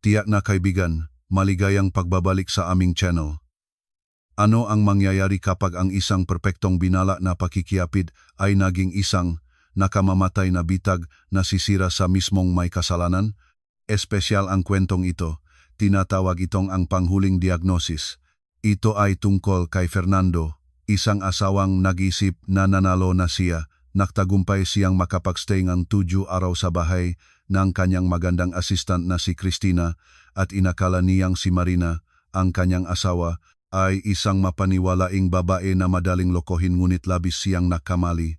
Tiyak na kaibigan, maligayang pagbabalik sa aming channel. Ano ang mangyayari kapag ang isang perpektong binala na pakikiapid ay naging isang nakamamatay na bitag na sisira sa mismong may kasalanan? Espesyal ang kwentong ito. Tinatawag itong ang panghuling diagnosis. Ito ay tungkol kay Fernando, isang asawang nag-isip na nanalo na siya. Nagtagumpay siyang makapagstay ng 7 araw sa bahay ng kanyang magandang assistant na si Cristina at inakala niyang si Marina, ang kanyang asawa, ay isang mapaniwalaing babae na madaling lokohin ngunit labis siyang nakamali.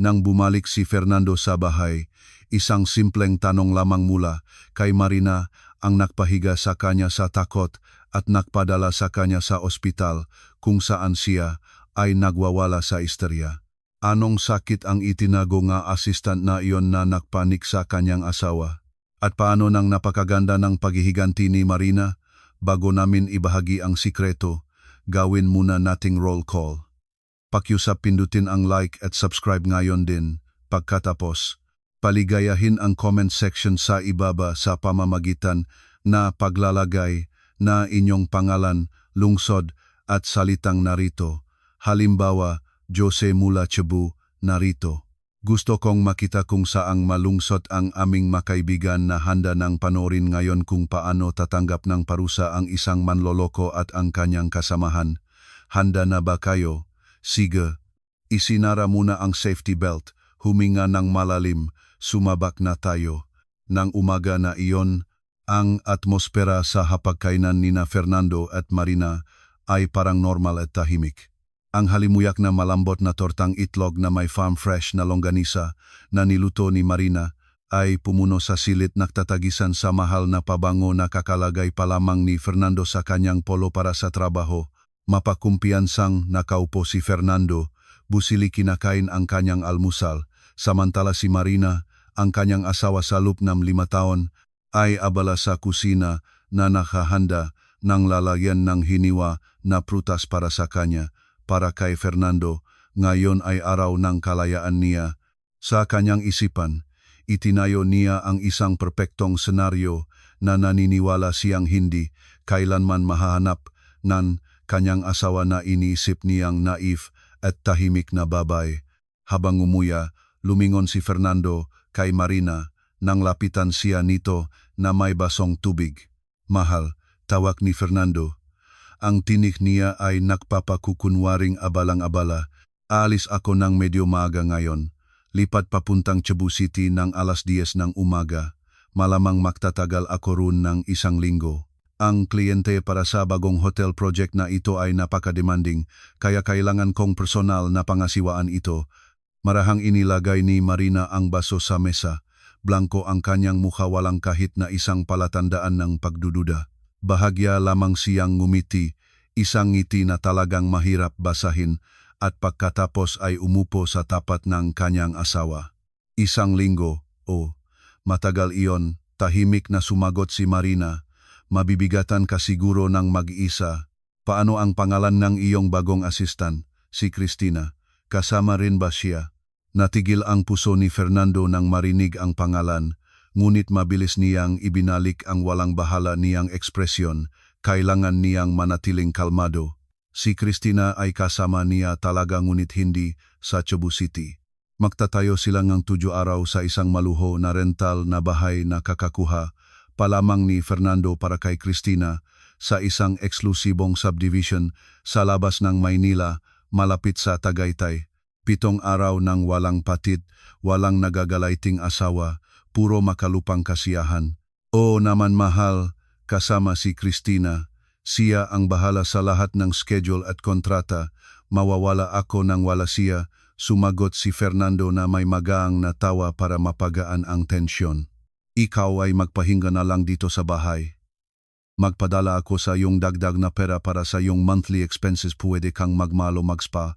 Nang bumalik si Fernando sa bahay, isang simpleng tanong lamang mula kay Marina ang nagpahiga sa kanya sa takot at nagpadala sa kanya sa ospital kung saan siya ay nagwawala sa isterya. Anong sakit ang itinago nga assistant na iyon na nakpanik sa kanyang asawa? At paano nang napakaganda ng paghihiganti ni Marina? Bago namin ibahagi ang sikreto, gawin muna nating roll call. Pakiusap pindutin ang like at subscribe ngayon din. Pagkatapos, paligayahin ang comment section sa ibaba sa pamamagitan na paglalagay na inyong pangalan, lungsod at salitang narito. Halimbawa, Jose mula Cebu, narito. Gusto kong makita kung saang malungsot ang aming makaibigan na handa ng panoorin ngayon kung paano tatanggap ng parusa ang isang manloloko at ang kanyang kasamahan. Handa na ba kayo? Sige. Isinara muna ang safety belt, huminga ng malalim, sumabak na tayo. Nang umaga na iyon, ang atmosfera sa hapagkainan nina Fernando at Marina ay parang normal at tahimik. Ang halimuyak na malambot na tortang itlog na may farm fresh na longganisa na niluto ni Marina ay pumuno sa silit nagtatagisan sa mahal na pabango na kakalagay pa lamang ni Fernando sa kanyang polo para sa trabaho. Mapakumpiyansang nakaupo si Fernando, busili kinakain ang kanyang almusal, samantala si Marina, ang kanyang asawa sa loob ng 5 taon, ay abala sa kusina na nakahanda ng lalagyan ng hiniwa na prutas para sa kanya. Para kay Fernando, ngayon ay araw ng kalayaan niya. Sa kanyang isipan, itinayo niya ang isang perpektong senaryo na naniniwala siyang hindi kailanman mahahanap ng kanyang asawa na iniisip niyang naif at tahimik na babae. Habang umuya, lumingon si Fernando kay Marina nang lapitan siya nito na may basong tubig. Mahal, tawag ni Fernando. Ang tinik niya ay nagpapakukunwaring abalang-abala. Aalis ako ng medyo maaga ngayon. Lipat papuntang Cebu City ng alas 10 ng umaga. Malamang magtatagal ako roon ng 1 linggo. Ang kliyente para sa bagong hotel project na ito ay napaka-demanding, kaya kailangan kong personal na pangasiwaan ito. Marahang inilagay ni Marina ang baso sa mesa. Blanko ang kanyang mukha, walang kahit na isang palatandaan ng pagdududa. Bahagya lamang siyang ngumiti, isang ngiti na talagang mahirap basahin, at pagkatapos ay umupo sa tapat ng kanyang asawa. 1 linggo, matagal iyon, tahimik na sumagot si Marina. Mabibigatan ka siguro ng mag-isa. Paano ang pangalan ng iyong bagong assistant, si Cristina? Kasama rin ba siya? Natigil ang puso ni Fernando nang marinig ang pangalan. Ngunit mabilis niyang ibinalik ang walang bahala niyang ekspresyon. Kailangan niyang manatiling kalmado. Si Cristina ay kasama niya talaga ngunit hindi sa Cebu City. Magtatayo sila ng 7 araw sa isang maluho na rental na bahay na kakakuha pa lamang ni Fernando para kay Cristina sa isang eksklusibong subdivision sa labas ng Maynila, malapit sa Tagaytay. 7 araw ng walang patid, walang nagagalaiting asawa, puro makalupang kasiyahan. Oo naman mahal, kasama si Cristina. Siya ang bahala sa lahat ng schedule at kontrata. Mawawala ako nang wala siya, sumagot si Fernando na may magaang na tawa para mapagaan ang tensyon. Ikaw ay magpahinga na lang dito sa bahay. Magpadala ako sa iyong dagdag na pera para sa iyong monthly expenses, pwede kang magmalo mag-spa.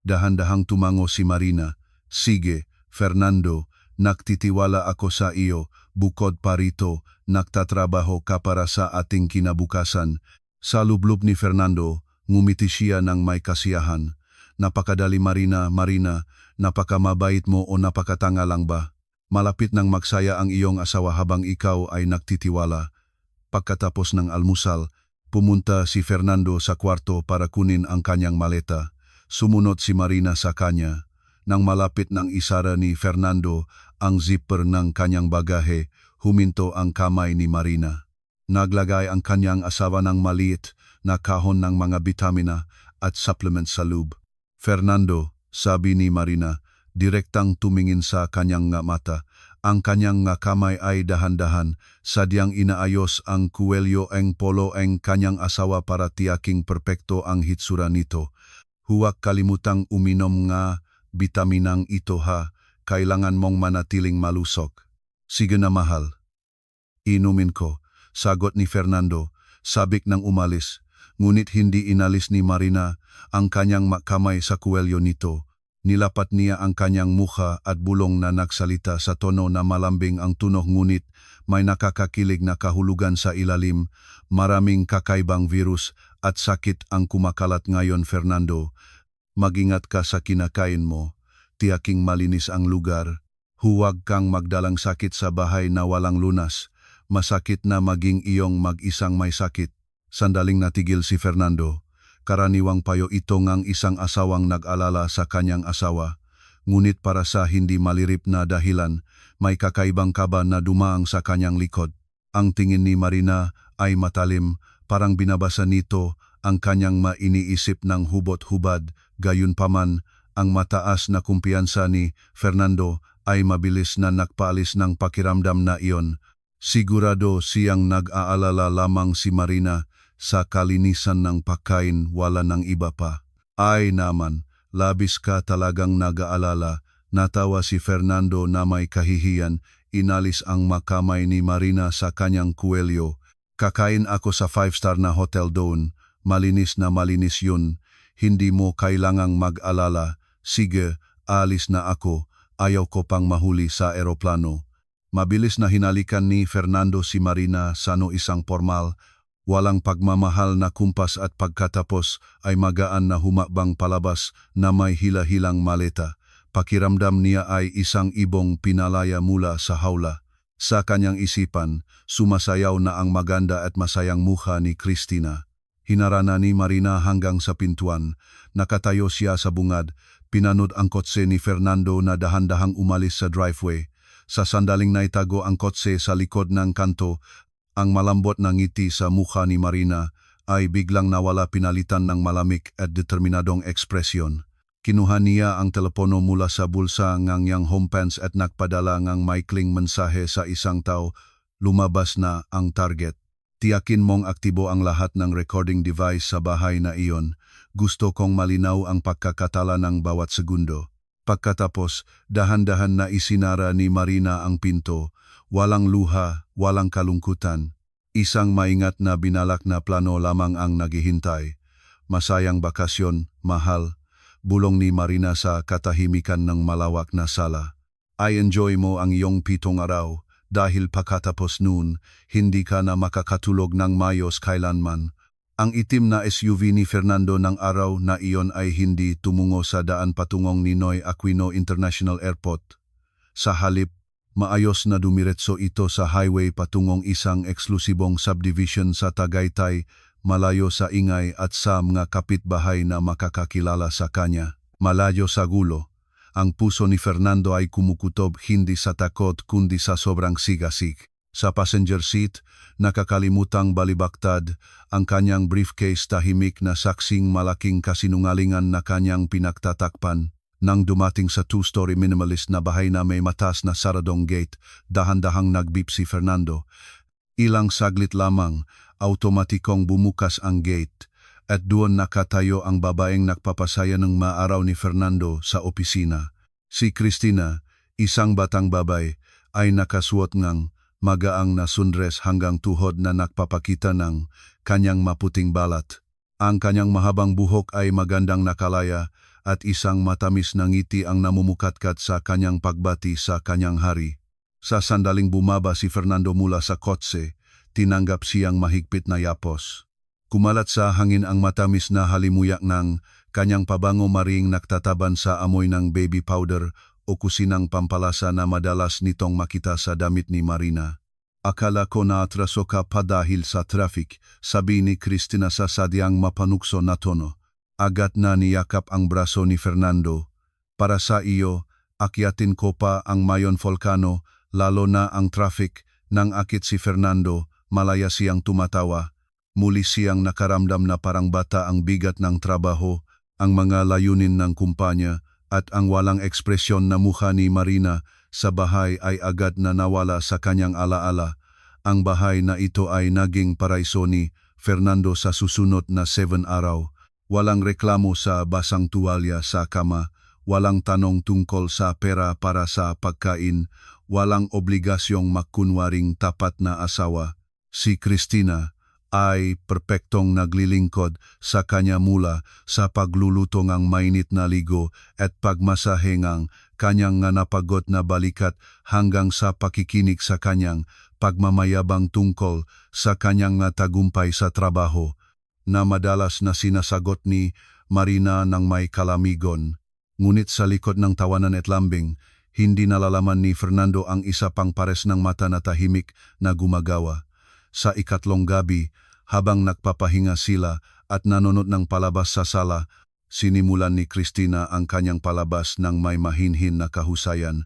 Dahan-dahang tumango si Marina. Sige, Fernando. Nagtitiwala ako sa iyo, bukod pa rito, nagtatrabaho ka para sa ating kinabukasan. Sa lublob ni Fernando, ngumiti siya ng may kasiyahan. Napakadali Marina, napakamabait mo o napakatanga lang ba? Malapit nang magsaya ang iyong asawa habang ikaw ay nagtitiwala. Pagkatapos ng almusal, pumunta si Fernando sa kwarto para kunin ang kanyang maleta. Sumunod si Marina sa kanya. Nang malapit ng isara ni Fernando ang zipper ng kanyang bagahe, huminto ang kamay ni Marina. Naglagay ang kanyang asawa ng maliit na kahon ng mga bitamina at supplement sa loob. Fernando, sabi ni Marina, direktang tumingin sa kanyang mata. Ang kanyang kamay ay dahan-dahan, sadyang inaayos ang kuwelyo ang polo ang kanyang asawa para tiyaking perpekto ang hitsura nito. Huwag kalimutang uminom nga bitaminang ito ha, kailangan mong manatiling malusog. Sige na mahal. Inumin ko, sagot ni Fernando, sabik nang umalis. Ngunit hindi inalis ni Marina ang kanyang kamay sa kuwelyo nito. Nilapat niya ang kanyang mukha at bulong na nagsalita sa tono na malambing ang tunog ngunit may nakakakilig na kahulugan sa ilalim. Maraming kakaibang virus at sakit ang kumakalat ngayon, Fernando. Mag-ingat ka sa kinakain mo. Tiyaking malinis ang lugar. Huwag kang magdalang sakit sa bahay na walang lunas. Masakit na maging iyong mag-isang may sakit. Sandaling natigil si Fernando. Karaniwang payo ito ngang isang asawang nag-alala sa kanyang asawa. Ngunit para sa hindi malirip na dahilan, may kakaibang kaba na dumaang sa kanyang likod. Ang tingin ni Marina ay matalim, parang binabasa nito ang kanyang mainiisip ng hubot-hubad. Gayunpaman, ang mataas na kumpiyansa ni Fernando ay mabilis na nagpaalis ng pakiramdam na iyon. Sigurado siyang nag-aalala lamang si Marina sa kalinisan ng pagkain, wala ng iba pa. Ay naman, labis ka talagang nag-aalala. Natawa si Fernando na may kahihiyan. Inalis ang makamay ni Marina sa kanyang kuwelyo. Kakain ako sa 5-star na hotel doon. Malinis na malinis yun. Hindi mo kailangang mag-alala. Sige, alis na ako. Ayaw ko pang mahuli sa eroplano. Mabilis na hinalikan ni Fernando si Marina sa isang formal. Walang pagmamahal na kumpas at pagkatapos ay magaan na humakbang palabas na may hila-hilang maleta. Pakiramdam niya ay isang ibong pinalaya mula sa hawla. Sa kanyang isipan, sumasayaw na ang maganda at masayang mukha ni Cristina. Hinarana ni Marina hanggang sa pintuan. Nakatayo siya sa bungad. Pinanood ang kotse ni Fernando na dahan-dahang umalis sa driveway. Sa sandaling naitago ang kotse sa likod ng kanto, ang malambot na ngiti sa mukha ni Marina ay biglang nawala, pinalitan ng malamig at determinadong ekspresyon. Kinuha niya ang telepono mula sa bulsa ng yang home pants at nagpadala ng maikling mensahe sa isang tao. Lumabas na ang target. Tiyakin mong aktibo ang lahat ng recording device sa bahay na iyon. Gusto kong malinaw ang pagkakatala ng bawat segundo. Pagkatapos, dahan-dahan na isinara ni Marina ang pinto. Walang luha, walang kalungkutan. Isang maingat na binalak na plano lamang ang naghihintay. Masayang bakasyon, mahal. Bulong ni Marina sa katahimikan ng malawak na sala. I enjoy mo ang iyong 7 araw dahil pagkatapos noon, hindi ka na makakatulog ng mayos kailanman. Ang itim na SUV ni Fernando ng araw na iyon ay hindi tumungo sa daan patungong Ninoy Aquino International Airport. Sa halip, maayos na dumiretso ito sa highway patungong isang eksklusibong subdivision sa Tagaytay, malayo sa ingay at sa mga kapitbahay na makakakilala sa kanya. Malayo sa gulo, ang puso ni Fernando ay kumukutob hindi sa takot kundi sa sobrang sigasig. Sa passenger seat, nakakalimutang balibaktad ang kanyang briefcase, tahimik na saksing malaking kasinungalingan na kanyang pinagtatakpan. Nang dumating sa 2-story minimalist na bahay na may matas na saradong gate, dahan-dahang nagbeep si Fernando. Ilang saglit lamang, automatikong bumukas ang gate at doon nakatayo ang babaeng nagpapasaya ng maaraw ni Fernando sa opisina. Si Cristina, isang batang babay, ay nakasuot ng magaang na sundres hanggang tuhod na nagpapakita ng kanyang maputing balat. Ang kanyang mahabang buhok ay magandang nakalaya at isang matamis na ngiti ang namumukatkat sa kanyang pagbati sa kanyang hari. Sa sandaling bumaba si Fernando mula sa kotse, tinanggap siyang mahigpit na yapos. Kumalat sa hangin ang matamis na halimuyak ng kanyang pabango, maring nagtataban sa amoy ng baby powder o kusinang pampalasa na madalas nitong makita sa damit ni Marina. Akala ko naatraso ka pa dahil sa traffic, sabi ni Cristina sa sadyang mapanukso na tono. Agad na niyakap ang braso ni Fernando. Para sa iyo, akyatin ko pa ang Mayon Volcano, lalo na ang traffic. Nang akit si Fernando, malaya siyang tumatawa. Muli siyang nakaramdam na parang bata ang bigat ng trabaho, ang mga layunin ng kumpanya, at ang walang ekspresyon na mukha ni Marina sa bahay ay agad na nawala sa kanyang alaala. Ang bahay na ito ay naging paraiso ni Fernando sa susunod na 7 araw. Walang reklamo sa basang tuwalya sa kama, walang tanong tungkol sa pera para sa pagkain, walang obligasyong makunwaring tapat na asawa. Si Cristina ay perpektong naglilingkod sa kanya mula sa pagluluto ng mainit na ligo at pagmasahe ng kanyang napagot na balikat hanggang sa pakikinig sa kanyang pagmamayabang tungkol sa kanyang tagumpay sa trabaho na madalas na sinasagot ni Marina ng may kalamigon. Ngunit sa likod ng tawanan at lambing, hindi nalalaman ni Fernando ang isa pang pares ng mata na tahimik na gumagawa. Sa ikatlong gabi, habang nagpapahinga sila at nanonood ng palabas sa sala, sinimulan ni Cristina ang kanyang palabas ng may mahinhin na kahusayan.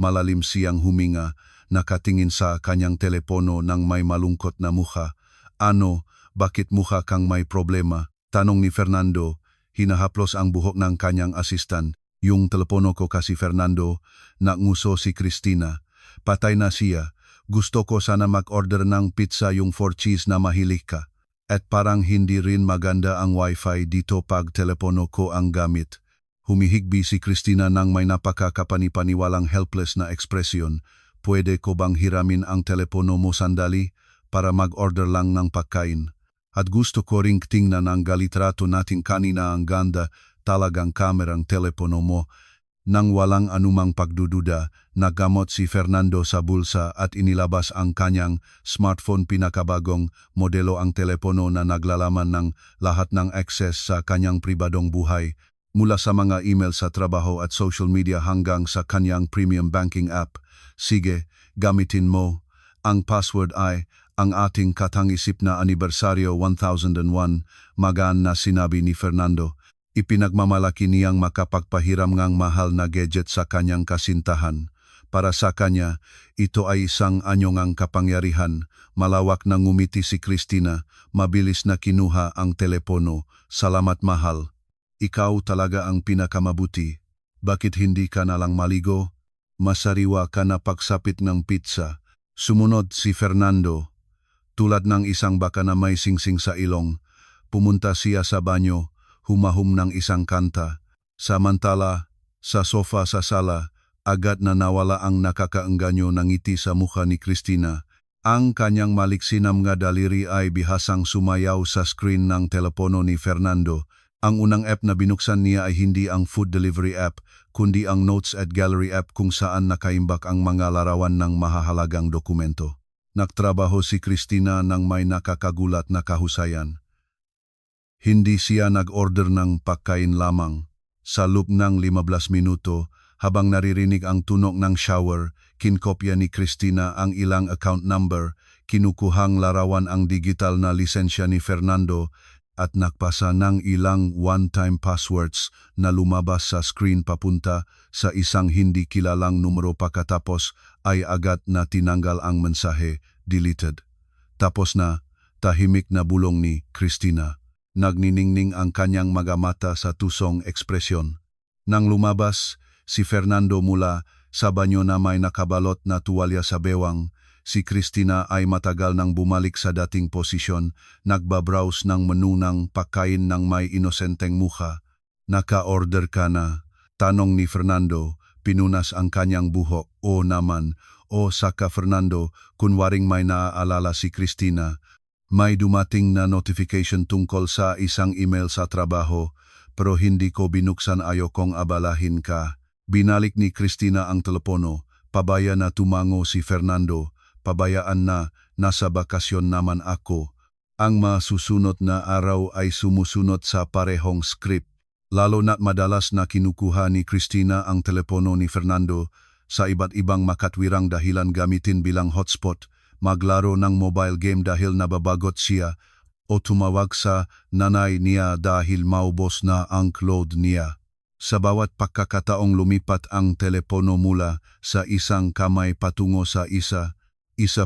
Malalim siyang huminga, nakatingin sa kanyang telepono ng may malungkot na mukha. Ano, bakit mukha kang may problema? Tanong ni Fernando, hinahaplos ang buhok ng kanyang asistan. Yung telepono ko kasi Fernando, nanguso si Cristina. Patay na siya. Gusto ko sana mag-order ng pizza yung 4 cheese na mahilig ka. At parang hindi rin maganda ang wifi dito pag telepono ko ang gamit. Humihigbi si Cristina ng may napakakapanipaniwalang helpless na ekspresyon. Pwede ko bang hiramin ang telepono mo sandali para mag-order lang ng pagkain? At gusto ko ring tingnan ang galitrato natin kanina, ang ganda talagang kamerang telepono mo. Nang walang anumang pagdududa, nagamot si Fernando sa bulsa at inilabas ang kanyang smartphone. Pinakabagong modelo ang telepono na naglalaman ng lahat ng access sa kanyang pribadong buhay, mula sa mga email sa trabaho at social media hanggang sa kanyang premium banking app. Sige, gamitin mo. Ang password ay ang ating katangisip na anibersaryo 1001, magaan na sinabi ni Fernando. Ipinagmamalaki niyang makapagpahiram ngang mahal na gadget sa kanyang kasintahan. Para sa kanya, ito ay isang anyo ngang kapangyarihan. Malawak na ngumiti si Cristina, mabilis na kinuha ang telepono. Salamat mahal. Ikaw talaga ang pinakamabuti. Bakit hindi ka nalang maligo? Masariwa ka na pagsapit ng pizza. Sumunod si Fernando. Tulad ng isang baka na may singsing sa ilong, pumunta siya sa banyo, humahum ng isang kanta. Samantala, sa sofa sa sala, agad na nawala ang nakakaengganyo ng ngiti sa mukha ni Cristina. Ang kanyang maliksinam nga daliri ay bihasang sumayaw sa screen ng telepono ni Fernando. Ang unang app na binuksan niya ay hindi ang food delivery app, kundi ang Notes at Gallery app kung saan nakaimbak ang mga larawan ng mahahalagang dokumento. Nagtrabaho si Cristina ng may nakakagulat na kahusayan. Hindi siya nag-order ng pagkain lamang. Sa loob ng 15 minuto, habang naririnig ang tunog ng shower, kinkopya ni Cristina ang ilang account number, kinukuhang larawan ang digital na lisensya ni Fernando at nagpasa ng ilang one-time passwords na lumabas sa screen papunta sa isang hindi kilalang numero. Pagkatapos ay agad na tinanggal ang mensahe, deleted. Tapos na, tahimik na bulong ni Cristina. Nagniningning ang kanyang mga mata sa tusong ekspresyon. Nang lumabas si Fernando mula sa banyo na may nakabalot na tuwalya sa bewang, si Cristina ay matagal nang bumalik sa dating posisyon, nagbabrowse ng menu ng pagkain ng may inosenteng mukha. Naka-order ka na? Tanong ni Fernando, pinunas ang kanyang buhok. O naman, saka Fernando, kunwaring may naaalala si Cristina. May dumating na notification tungkol sa isang email sa trabaho, pero hindi ko binuksan, ayokong abalahin ka. Binalik ni Cristina ang telepono. Pabaya na tumango si Fernando. Pabayaan na, nasa bakasyon naman ako. Ang masusunod na araw ay sumusunod sa parehong script. Lalo na't madalas na kinukuha ni Cristina ang telepono ni Fernando sa iba't ibang makatwirang dahilan, gamitin bilang hotspot, maglaro ng mobile game dahil nababagot siya o tumawag sa nanay niya dahil maubos na ang load niya. Sa bawat pagkakataong lumipat ang telepono mula sa isang kamay patungo sa isa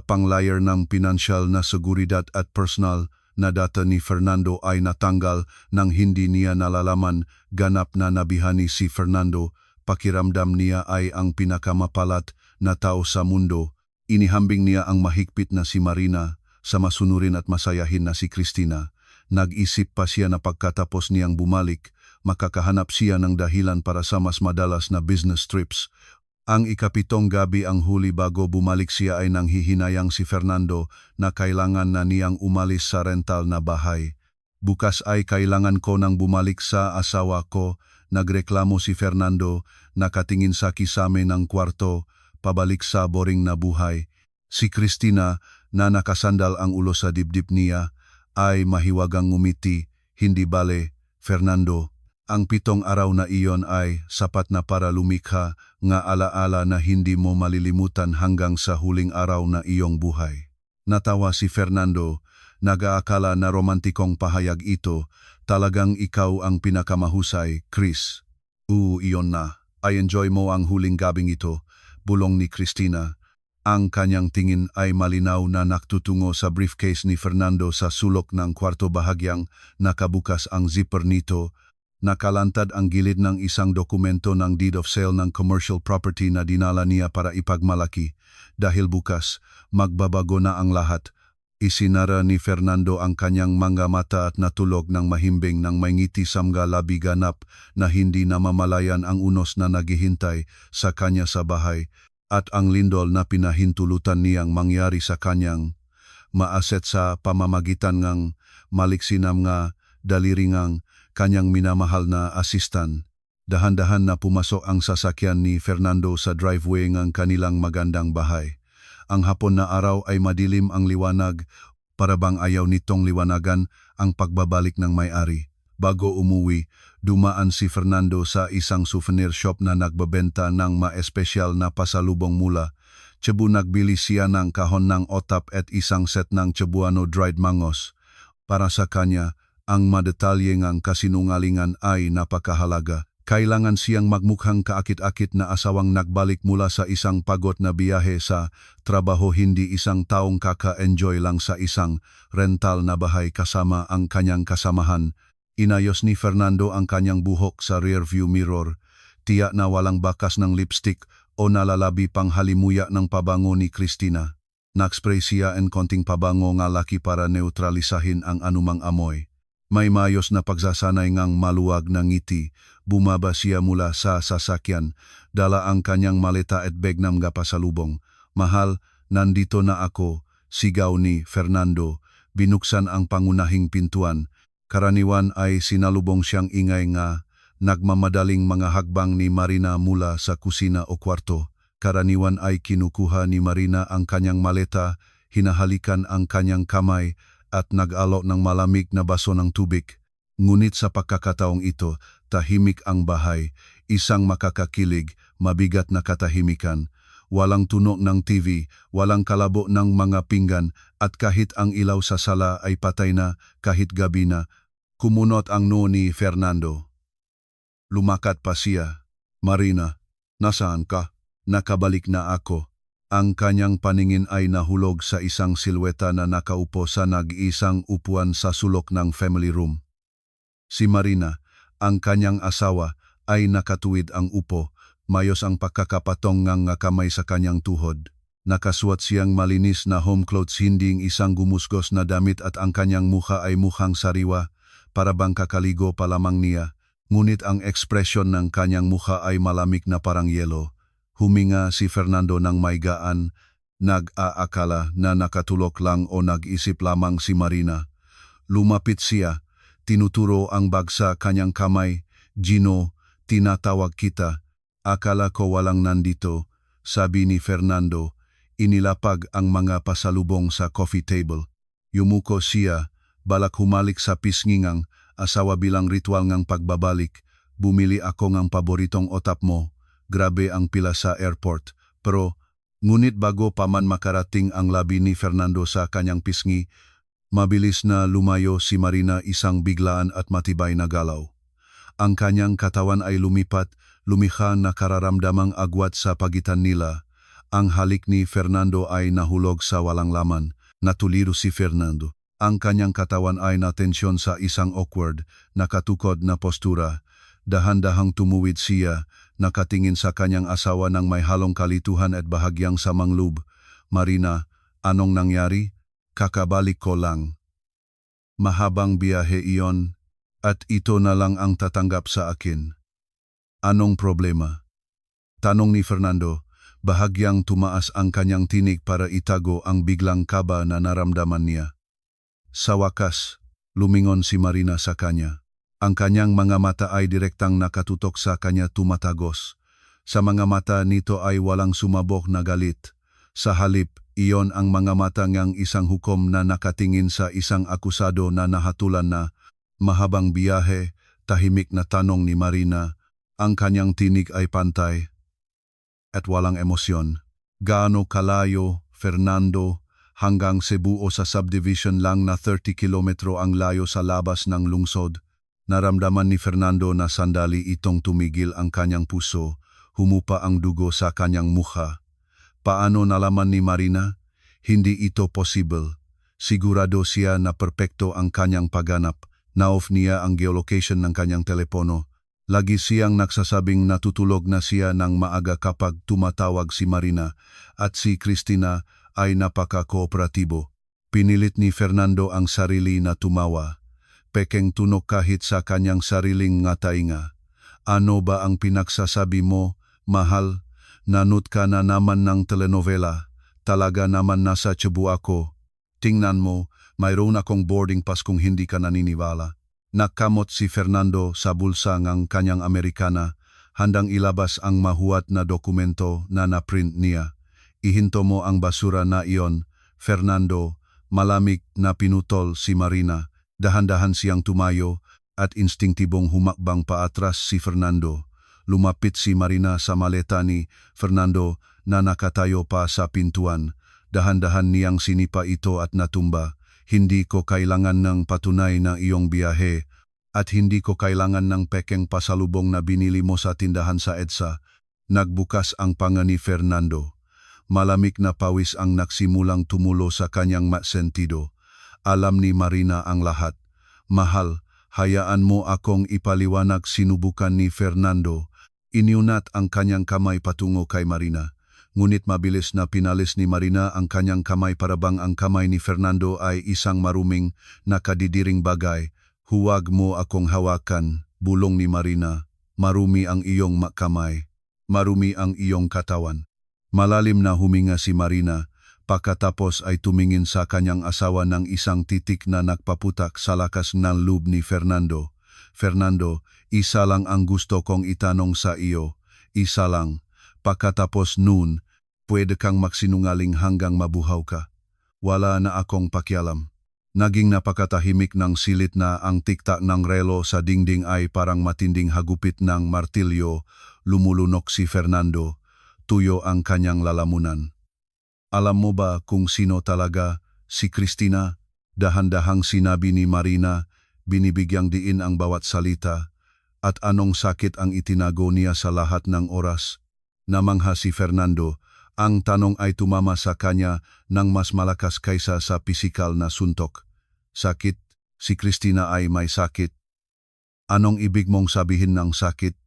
pang layer ng pinansyal na seguridad at personal na data ni Fernando ay natanggal nang hindi niya nalalaman. Ganap na nabihani si Fernando. Pakiramdam niya ay ang pinakamapalat na tao sa mundo. Inihambing niya ang mahigpit na si Marina sa masunurin at masayahin na si Christina. Nag-isip pa siya na pagkatapos niyang bumalik, makakahanap siya ng dahilan para sa mas madalas na business trips. Ang ikapitong gabi ang huli bago bumalik siya ay nanghihinayang si Fernando na kailangan na niyang umalis sa rental na bahay. Bukas ay kailangan ko nang bumalik sa asawa ko, nagreklamo si Fernando, nakatingin sa kisame ng kwarto, pabalik sa boring na buhay. Si Christina, na nakasandal ang ulo sa dibdib niya, ay mahiwagang ngumiti. Hindi bale, Fernando. Ang 7 araw na iyon ay sapat na para lumikha nga alaala na hindi mo malilimutan hanggang sa huling araw na iyong buhay. Natawa si Fernando, nag-aakala na romantikong pahayag ito. Talagang ikaw ang pinakamahusay, Chris. Iyon na. I enjoy mo ang huling gabing ito, bulong ni Christina. Ang kanyang tingin ay malinaw na naktutungo sa briefcase ni Fernando sa sulok ng kwarto, bahagyang nakabukas ang zipper nito. Nakalantad ang gilid ng isang dokumento ng deed of sale ng commercial property na dinala niya para ipagmalaki. Dahil bukas, magbabago na ang lahat. Isinara ni Fernando ang kanyang mga mata at natulog ng mahimbing nang may ngiti sa mga labi, ganap na hindi namamalayan ang unos na naghihintay sa kanya sa bahay at ang lindol na pinahintulutan niyang mangyari sa kanyang maaset sa pamamagitan ng maliksinam nga daliringang kanyang minamahal na asistan. Dahan-dahan na pumasok ang sasakyan ni Fernando sa driveway ng kanilang magandang bahay. Ang hapon na araw ay madilim ang liwanag, para bang ayaw nitong liwanagan ang pagbabalik ng may-ari. Bago umuwi, dumaan si Fernando sa isang souvenir shop na nagbabenta ng ma-espesyal na pasalubong mula Cebu. Nagbili siya ng kahon ng otap at isang set ng Cebuano dried mangos. Para sa kanya, ang madetalye ngang kasinungalingan ay napakahalaga. Kailangan siyang magmukhang kaakit-akit na asawang nagbalik mula sa isang pagod na biyahe sa trabaho, hindi isang taong kaka-enjoy lang sa isang rental na bahay kasama ang kanyang kasamahan. Inayos ni Fernando ang kanyang buhok sa rearview mirror. Tiyak na walang bakas ng lipstick o nalalabi pang halimuya ng pabango ni Christina. Nag-spray siya ng konting pabango nga laki para neutralisahin ang anumang amoy. May mayos na pagsasanay ngang maluwag na ngiti. Bumaba siya mula sa sasakyan, dala ang kanyang maleta at bag ng pasalubong. Mahal, nandito na ako, sigaw ni Fernando. Binuksan ang pangunahing pintuan. Karaniwan ay sinalubong siyang ingay nga nagmamadaling mga hakbang ni Marina mula sa kusina o kwarto. Karaniwan ay kinukuha ni Marina ang kanyang maleta, hinahalikan ang kanyang kamay at nag-alok ng malamig na baso ng tubig. Ngunit sa pagkakataong ito, tahimik ang bahay, isang makakakilig, mabigat na katahimikan. Walang tunog ng TV, walang kalabo ng mga pinggan, at kahit ang ilaw sa sala ay patay na kahit gabi na. Kumunot ang noo ni Fernando. Lumakat pa siya. Marina, nasaan ka? Nakabalik na ako. Ang kanyang paningin ay nahulog sa isang silweta na nakaupo sa nag-iisang upuan sa sulok ng family room. Si Marina, ang kanyang asawa, ay nakatuwid ang upo, mayos ang pagkakapatong ng kamay sa kanyang tuhod. Nakasuot siyang malinis na home clothes, hinding isang gumusgos na damit, at ang kanyang mukha ay mukhang sariwa, para bang kakaligo pa lamang niya. Ngunit ang ekspresyon ng kanyang mukha ay malamig na parang yelo. Huminga si Fernando ng may gaan, nag-aakala na nakatulog lang o nag-isip lamang si Marina. Lumapit siya, tinuturo ang bag sa kanyang kamay. Gino, tinatawag kita. Akala ko walang nandito, sabi ni Fernando. Inilapag ang mga pasalubong sa coffee table. Yumuko siya, balak humalik sa pisngingang asawa bilang ritual ngang pagbabalik. Bumili ako ng paboritong otap mo. Grabe ang pila sa airport, pero Ngunit bago pa man makarating ang labi ni Fernando sa kanyang pisngi, mabilis na lumayo si Marina, isang biglaan at matibay na galaw. Ang kanyang katawan ay lumipat, lumikha na kararamdamang agwat sa pagitan nila. Ang halik ni Fernando ay nahulog sa walang laman, natuliro si Fernando. Ang kanyang katawan ay natensyon sa isang awkward, nakatukod na postura. Dahan-dahang tumuwid siya, nakatingin sa kanyang asawa ng may halong kalituhan at bahagyang samangloob. Marina, anong nangyari? Kakabalik ko lang. Mahabang biyahe iyon, at ito na lang ang tatanggap sa akin. Anong problema? Tanong ni Fernando, bahagyang tumaas ang kanyang tinig para itago ang biglang kaba na naramdaman niya. Sa wakas, lumingon si Marina sa kanya. Ang kanyang mga mata ay direktang nakatutok sa kanya, tumatagos. Sa mga mata nito ay walang sumabog na galit. Sa halip, iyon ang mga mata ngang isang hukom na nakatingin sa isang akusado na nahatulan na. Mahabang biyahe, tahimik na tanong ni Marina. Ang kanyang tinig ay pantay at walang emosyon. Gaano kalayo, Fernando? Hanggang Cebu o sa subdivision lang na 30 kilometro ang layo sa labas ng lungsod. Naramdaman ni Fernando na sandali itong tumigil ang kanyang puso, humupa ang dugo sa kanyang mukha. Paano nalaman ni Marina? Hindi ito possible. Sigurado siya na perpekto ang kanyang pagganap. Na-off niya ang geolocation ng kanyang telepono. Lagi siyang nagsasabing natutulog na siya ng maaga kapag tumatawag si Marina, at si Cristina ay napaka-kooperatibo. Pinilit ni Fernando ang sarili na tumawa. Pekeng tunok kahit sa kanyang sariling ngatainga. Ano ba ang pinagsasabi mo, mahal? Nanut ka na naman ng telenovela. Talaga naman nasa Cebu ako. Tingnan mo, mayroon akong boarding pass kung hindi ka naniniwala. Nakamot si Fernando sa bulsa ng kanyang Amerikana, handang ilabas ang mahuwat na dokumento na naprint niya. Ihinto mo ang basura na iyon, Fernando. Malamig na pinutol si Marina. Dahan-dahan siyang tumayo at instinktibong humakbang paatras si Fernando. Lumapit si Marina sa maleta ni Fernando na nakatayo pa sa pintuan. Dahan-dahan niyang sinipa ito at natumba. Hindi ko kailangan ng patunay na iyong biyahe at hindi ko kailangan ng pekeng pasalubong na binili mo sa tindahan sa EDSA. Nagbukas ang panga ni Fernando. Malamig na pawis ang nagsimulang tumulo sa kanyang sentido. Alam ni Marina ang lahat. Mahal, hayaan mo akong ipaliwanag, sinubukan ni Fernando. Iniunat ang kanyang kamay patungo kay Marina. Ngunit mabilis na pinalis ni Marina ang kanyang kamay, parabang ang kamay ni Fernando ay isang maruming, nakadidiring bagay. Huwag mo akong hawakan, bulong ni Marina. Marumi ang iyong kamay. Marumi ang iyong katawan. Malalim na huminga si Marina. Pagkatapos ay tumingin sa kanyang asawa ng isang titik na nagpaputak sa lakas ng loob ni Fernando. Fernando, isa lang ang gusto kong itanong sa iyo. Isa lang. Pagkatapos noon, pwede kang magsinungaling hanggang mabuhaw ka. Wala na akong pakialam. Naging napakatahimik ng silit na ang tiktak ng relo sa dingding ay parang matinding hagupit ng martilyo. Lumulunok si Fernando. Tuyo ang kanyang lalamunan. Alam mo ba kung sino talaga si Cristina? Dahan-dahang sinabi ni Marina, binibigyang diin ang bawat salita. At anong sakit ang itinago niya sa lahat ng oras? Namangha si Fernando. Ang tanong ay tumama sa kanya ng mas malakas kaysa sa pisikal na suntok. Sakit? Si Cristina ay may sakit. Anong ibig mong sabihin ng sakit?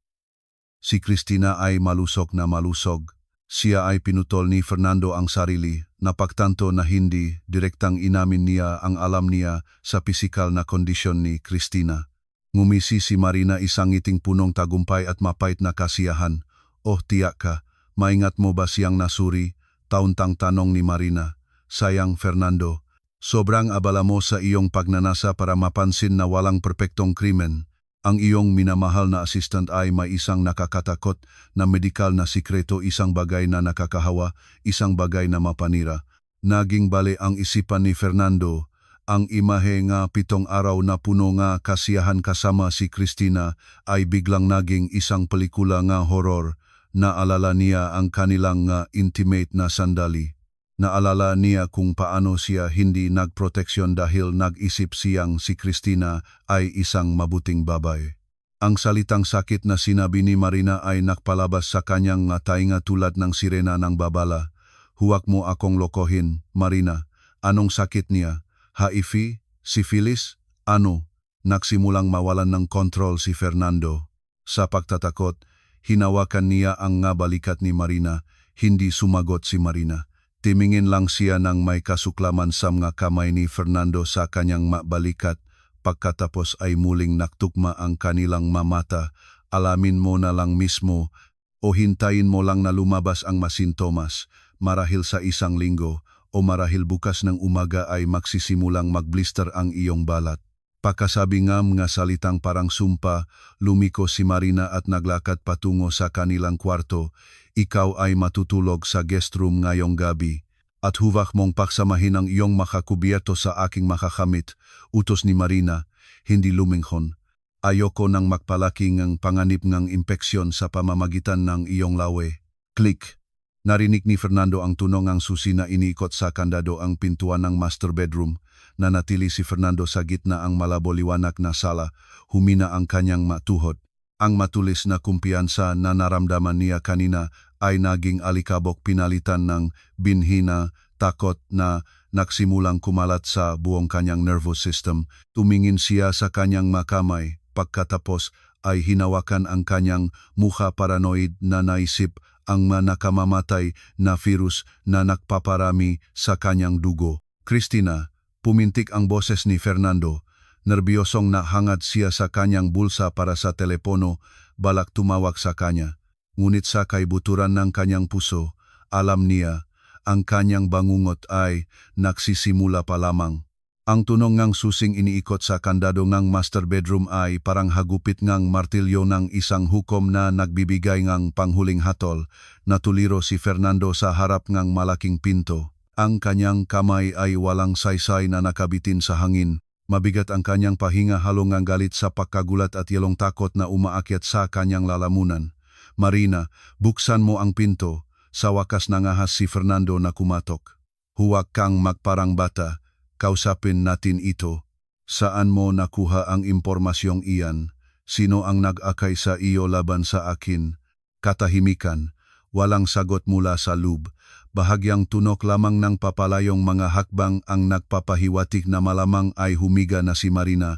Si Cristina ay malusog na malusog. Siya ay pinutol ni Fernando ang sarili, napagtanto na hindi direktang inamin niya ang alam niya sa pisikal na kondisyon ni Cristina. Ngumisi si Marina, isang ngiting punong tagumpay at mapait na kasiyahan. Oh, tiyak ka, maingat mo ba siyang nasuri? Tauntang tanong ni Marina. Sayang, Fernando, sobrang abala mo sa iyong pagnanasa para mapansin na walang perpektong krimen. Ang iyong minamahal na assistant ay may isang nakakatakot na medikal na sikreto, isang bagay na nakakahawa, isang bagay na mapanira. Naging bale ang isipan ni Fernando. Ang imahe nga 7 araw na puno nga kasiyahan kasama si Cristina ay biglang naging isang pelikula nga horror. Naalala niya ang kanilang intimate na sandali. Naalala niya kung paano siya hindi nagproteksyon dahil nag-isip siyang si Christina ay isang mabuting babae. Ang salitang sakit na sinabi ni Marina ay nakpalabas sa kanyang tainga tulad ng sirena ng babala. Huwag mo akong lokohin, Marina. Anong sakit niya? HIV? Syphilis? Ano? Nagsimulang mawalan ng kontrol si Fernando. Sa pagtatakot, hinawakan niya ang balikat ni Marina. Hindi sumagot si Marina. Timingin lang siya ng may kasuklaman sa mga kamay ni Fernando sa kanyang balikat. Pagkatapos ay muling naktugma ang kanilang mamata. Alamin mo na lang mismo o hintayin mo lang na lumabas ang masintomas. Marahil sa isang linggo o marahil bukas ng umaga ay magsisimulang magblister ang iyong balat. Pagkasabi ng mga salitang parang sumpa, lumiko si Marina at naglakad patungo sa kanilang kwarto. Ikaw ay matutulog sa guest room ngayong gabi. At huwag mong paksamahin ang iyong makakubierto sa aking makakamit. Utos ni Marina, hindi luminghon. Ayoko nang magpalaki ng panganib ng impeksyon sa pamamagitan ng iyong lawe. Click. Narinig ni Fernando ang tunog ng susi na iniikot sa kandado ang pintuan ng master bedroom. Nanatili si Fernando sa gitna ang malabo-liwanag na sala. Humina ang kanyang matuhod. Ang matulis na kumpiyansa na naramdaman niya kanina ay naging alikabok pinalitan ng binhi na takot na nagsimulang kumalat sa buong kanyang nervous system. Tumingin siya sa kanyang makamay. Pagkatapos ay hinawakan ang kanyang mukha paranoid na naisip ang nakamamatay na virus na nagpaparami sa kanyang dugo. Christina, pumintik ang boses ni Fernando. Nerbiyosong nahangad siya sa kanyang bulsa para sa telepono, balak tumawag sa kanya. Ngunit sa kaibuturan ng kanyang puso, alam niya, ang kanyang bangungot ay nagsisimula pa lamang. Ang tunog ng susing iniikot sa kandado ng master bedroom ay parang hagupit ng martilyo ng isang hukom na nagbibigay ng panghuling hatol. Natuliro si Fernando sa harap ng malaking pinto. Ang kanyang kamay ay walang saysay na nakabitin sa hangin. Mabigat ang kanyang pahinga halong ang galit sa pagkagulat at yelong takot na umaakyat sa kanyang lalamunan. Marina, buksan mo ang pinto. Sa wakas nangahas si Fernando na kumatok. Huwag kang magparang bata. Kausapin natin ito. Saan mo nakuha ang impormasyong iyan? Sino ang nag-akay sa iyo laban sa akin? Katahimikan. Walang sagot mula sa loob. Bahagyang tunok lamang ng papalayong mga hakbang ang nagpapahiwatig na malamang ay humiga na si Marina.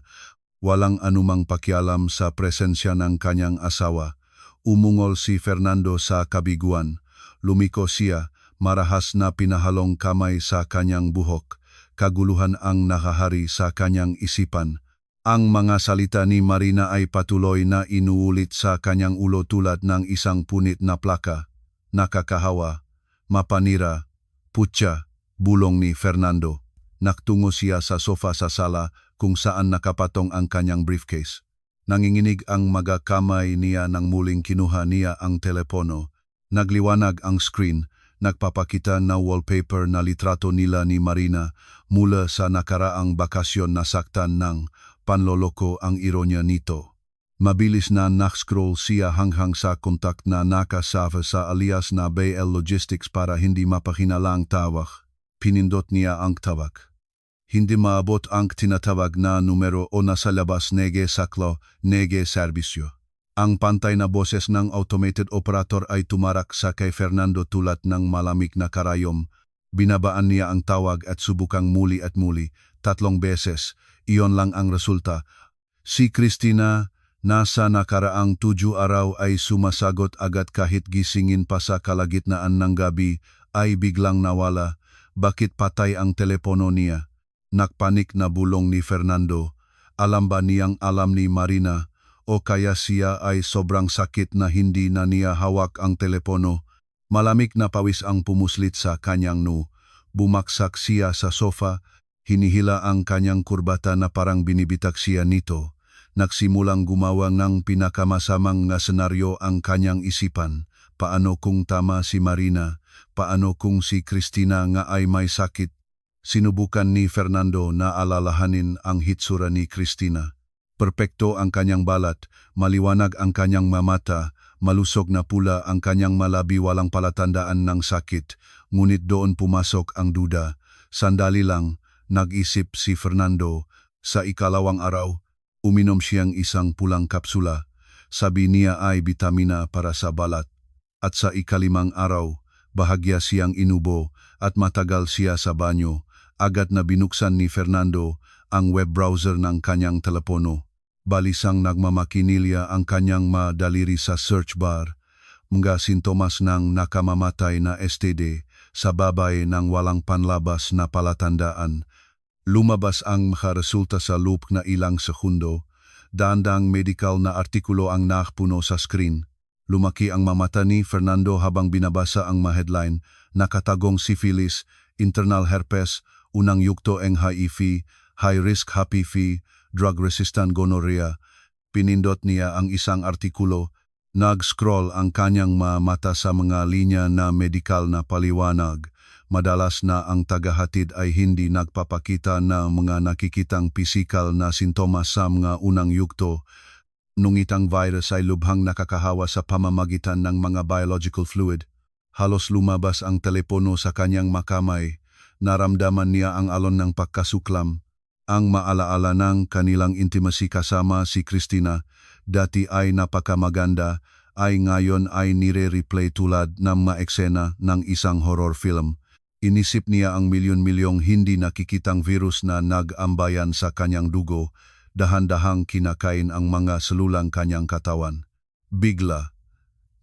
Walang anumang pakialam sa presensya ng kanyang asawa. Umungol si Fernando sa kabiguan. Lumiko siya, marahas na pinahalong kamay sa kanyang buhok. Kaguluhan ang nakahari sa kanyang isipan. Ang mga salita ni Marina ay patuloy na inuulit sa kanyang ulo tulad ng isang punit na plaka. Nakakahawa, mapanira, putya, bulong ni Fernando. Naktungo siya sa sofa sa sala kung saan nakapatong ang kanyang briefcase. Nanginginig ang magakamay niya nang muling kinuha niya ang telepono. Nagliwanag ang screen. Nagpapakita na wallpaper na litrato nila ni Marina mula sa nakaraang bakasyon na saktan ng panloloko ang ironya nito. Mabilis na nak-scroll siya hanggang sa kontak na nakasava sa alias na BL Logistics para hindi mapahinalang tawag. Pinindot niya ang tawag. Hindi maabot ang tinatawag na numero o nasa labas nege saklo, nege serbisyo. Ang pantay na boses ng automated operator ay tumarak sa kay Fernando tulad ng malamig na karayom. Binabaan niya ang tawag at subukang muli at muli, 3 beses. Iyon lang ang resulta. Si Christina, nasa nakaraang 7 araw ay sumasagot agad kahit gisingin pa sa kalagitnaan ng gabi, ay biglang nawala. Bakit patay ang telepono niya? Nakpanik na bulong ni Fernando. Alam ba niyang alam ni Marina? O kaya siya ay sobrang sakit na hindi na niya hawak ang telepono. Malamig na pawis ang pumuslit sa kanyang noo. Bumaksak siya sa sofa, hinihila ang kanyang kurbata na parang binibitak siya nito. Nagsimulang gumawa ng pinakamasamang na senaryo ang kanyang isipan. Paano kung tama si Marina? Paano kung si Christina nga ay may sakit? Sinubukan ni Fernando na alalahanin ang hitsura ni Christina. Perpekto ang kanyang balat, maliwanag ang kanyang mamata, Malusog na pula ang kanyang malabi, walang palatandaan ng sakit, ngunit doon pumasok ang duda. Sandali lang, nag-isip si Fernando. Sa ikalawang araw, uminom siyang isang pulang kapsula. Sabi niya ay bitamina para sa balat. At sa ikalimang araw, bahagya siyang inubo at matagal siya sa banyo. Agad na binuksan ni Fernando ang web browser ng kanyang telepono. Balisang nagmamakinilya ang kanyang madaliri sa search bar. Mga sintomas ng nakamamatay na STD sa babae ng walang panlabas na palatandaan. Lumabas ang resulta sa loob na ilang segundo. Daandang medical na artikulo ang nakpuno sa screen. Lumaki ang mamata ni Fernando habang binabasa ang headline, nakatagong syphilis, internal herpes, unang yugto ng HIV, high-risk HPV, drug-resistant gonorrhea. Pinindot niya ang isang artikulo. Nag-scroll ang kanyang mata sa mga linya na medikal na paliwanag. Madalas na ang tagahatid ay hindi nagpapakita na mga nakikitang pisikal na sintomas sa mga unang yugto. Ngunit ang virus ay lubhang nakakahawa sa pamamagitan ng mga biological fluid. Halos lumabas ang telepono sa kanyang makamay. Naramdaman niya ang alon ng pagkasuklam. Ang maalaala ng kanilang intimacy kasama si Christina, dati ay napakamaganda, ay ngayon ay nire-replay tulad ng mga eksena ng isang horror film. Inisip niya ang milyon-milyong hindi nakikitang virus na nag-ambayan sa kanyang dugo, dahan-dahang kinakain ang mga selulang kanyang katawan. Bigla,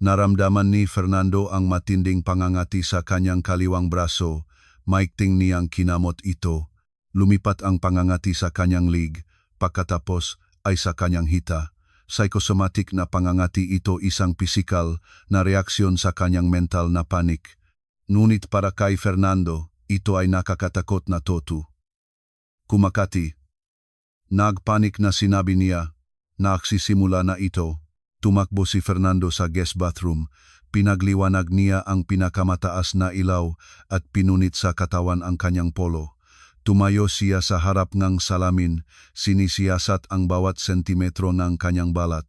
naramdaman ni Fernando ang matinding pangangati sa kanyang kaliwang braso. Maikting niyang kinamot ito. Lumipat ang pangangati sa kanyang lig, pagkatapos ay sa kanyang hita. Psychosomatic na pangangati ito, isang pisikal na reaksyon sa kanyang mental na panik. Ngunit para kay Fernando, ito ay nakakatakot na totu. Kumakati. Nagpanik na sinabi niya, nagsisimula na ito. Tumakbo si Fernando sa guest bathroom. Pinagliwanag niya ang pinakamataas na ilaw at pinunit sa katawan ang kanyang polo. Tumayo siya sa harap ng salamin, sinisiyasat ang bawat sentimetro ng kanyang balat.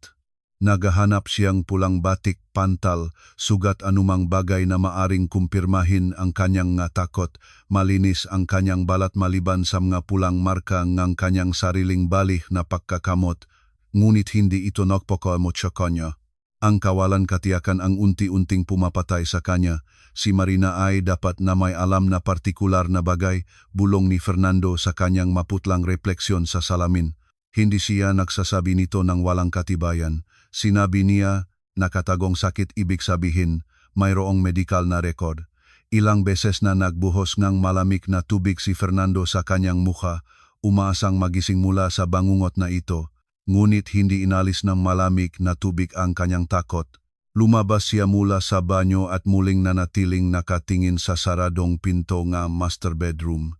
Naghahanap siyang pulang batik, pantal, sugat, anumang bagay na maaring kumpirmahin ang kanyang takot. Malinis ang kanyang balat maliban sa mga pulang marka ng kanyang sariling balih na pagkakamot, ngunit hindi ito nagpakamot sa kanya. Ang kawalan katiyakan ang unti-unting pumapatay sa kanya. Si Marina ay dapat na may alam na partikular na bagay, bulong ni Fernando sa kanyang maputlang refleksyon sa salamin. Hindi siya nagsasabi nito ng walang katibayan. Sinabi niya, nakatagong sakit, ibig sabihin, mayroong medical na record. Ilang beses na nagbuhos ng malamig na tubig si Fernando sa kanyang mukha, umaasang magising mula sa bangungot na ito. Ngunit hindi inalis ng malamig na tubig ang kanyang takot. Lumabas siya mula sa banyo at muling nanatiling nakatingin sa saradong pinto ng master bedroom.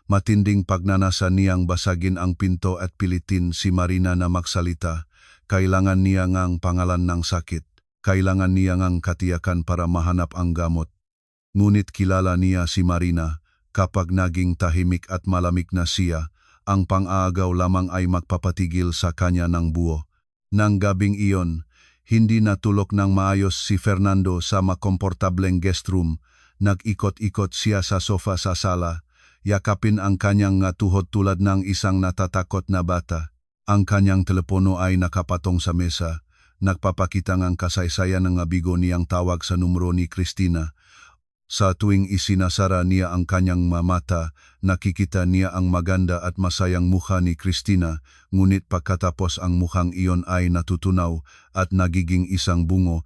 Matinding pagnanasa niyang basagin ang pinto at pilitin si Marina na magsalita. Kailangan niya ngang pangalan ng sakit. Kailangan niya ngang katiyakan para mahanap ang gamot. Ngunit kilala niya si Marina. Kapag naging tahimik at malamig na siya, ang pang-aagaw lamang ay magpapatigil sa kanya ng buo. Nang gabing iyon, hindi natulog ng maayos si Fernando sa makomportableng guest room. Nag-ikot-ikot siya sa sofa sa sala. Yakapin ang kanyang tuhod tulad ng isang natatakot na bata. Ang kanyang telepono ay nakapatong sa mesa. Nagpapakita ng kasaysayan ng bigo niyang tawag sa numero ni Christina. Sa tuwing isinasara niya ang kanyang mata, nakikita niya ang maganda at masayang mukha ni Christina, ngunit pagkatapos ang mukhang iyon ay natutunaw at nagiging isang bungo,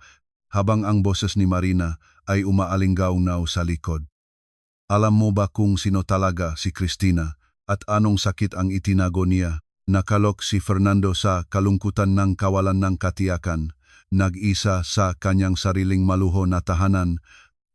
habang ang boses ni Marina ay umaalinggaw-naw sa likod. Alam mo ba kung sino talaga si Christina at anong sakit ang itinago niya? Nakalok si Fernando sa kalungkutan ng kawalan ng katiyakan. Nag-isa sa kanyang sariling maluho na tahanan.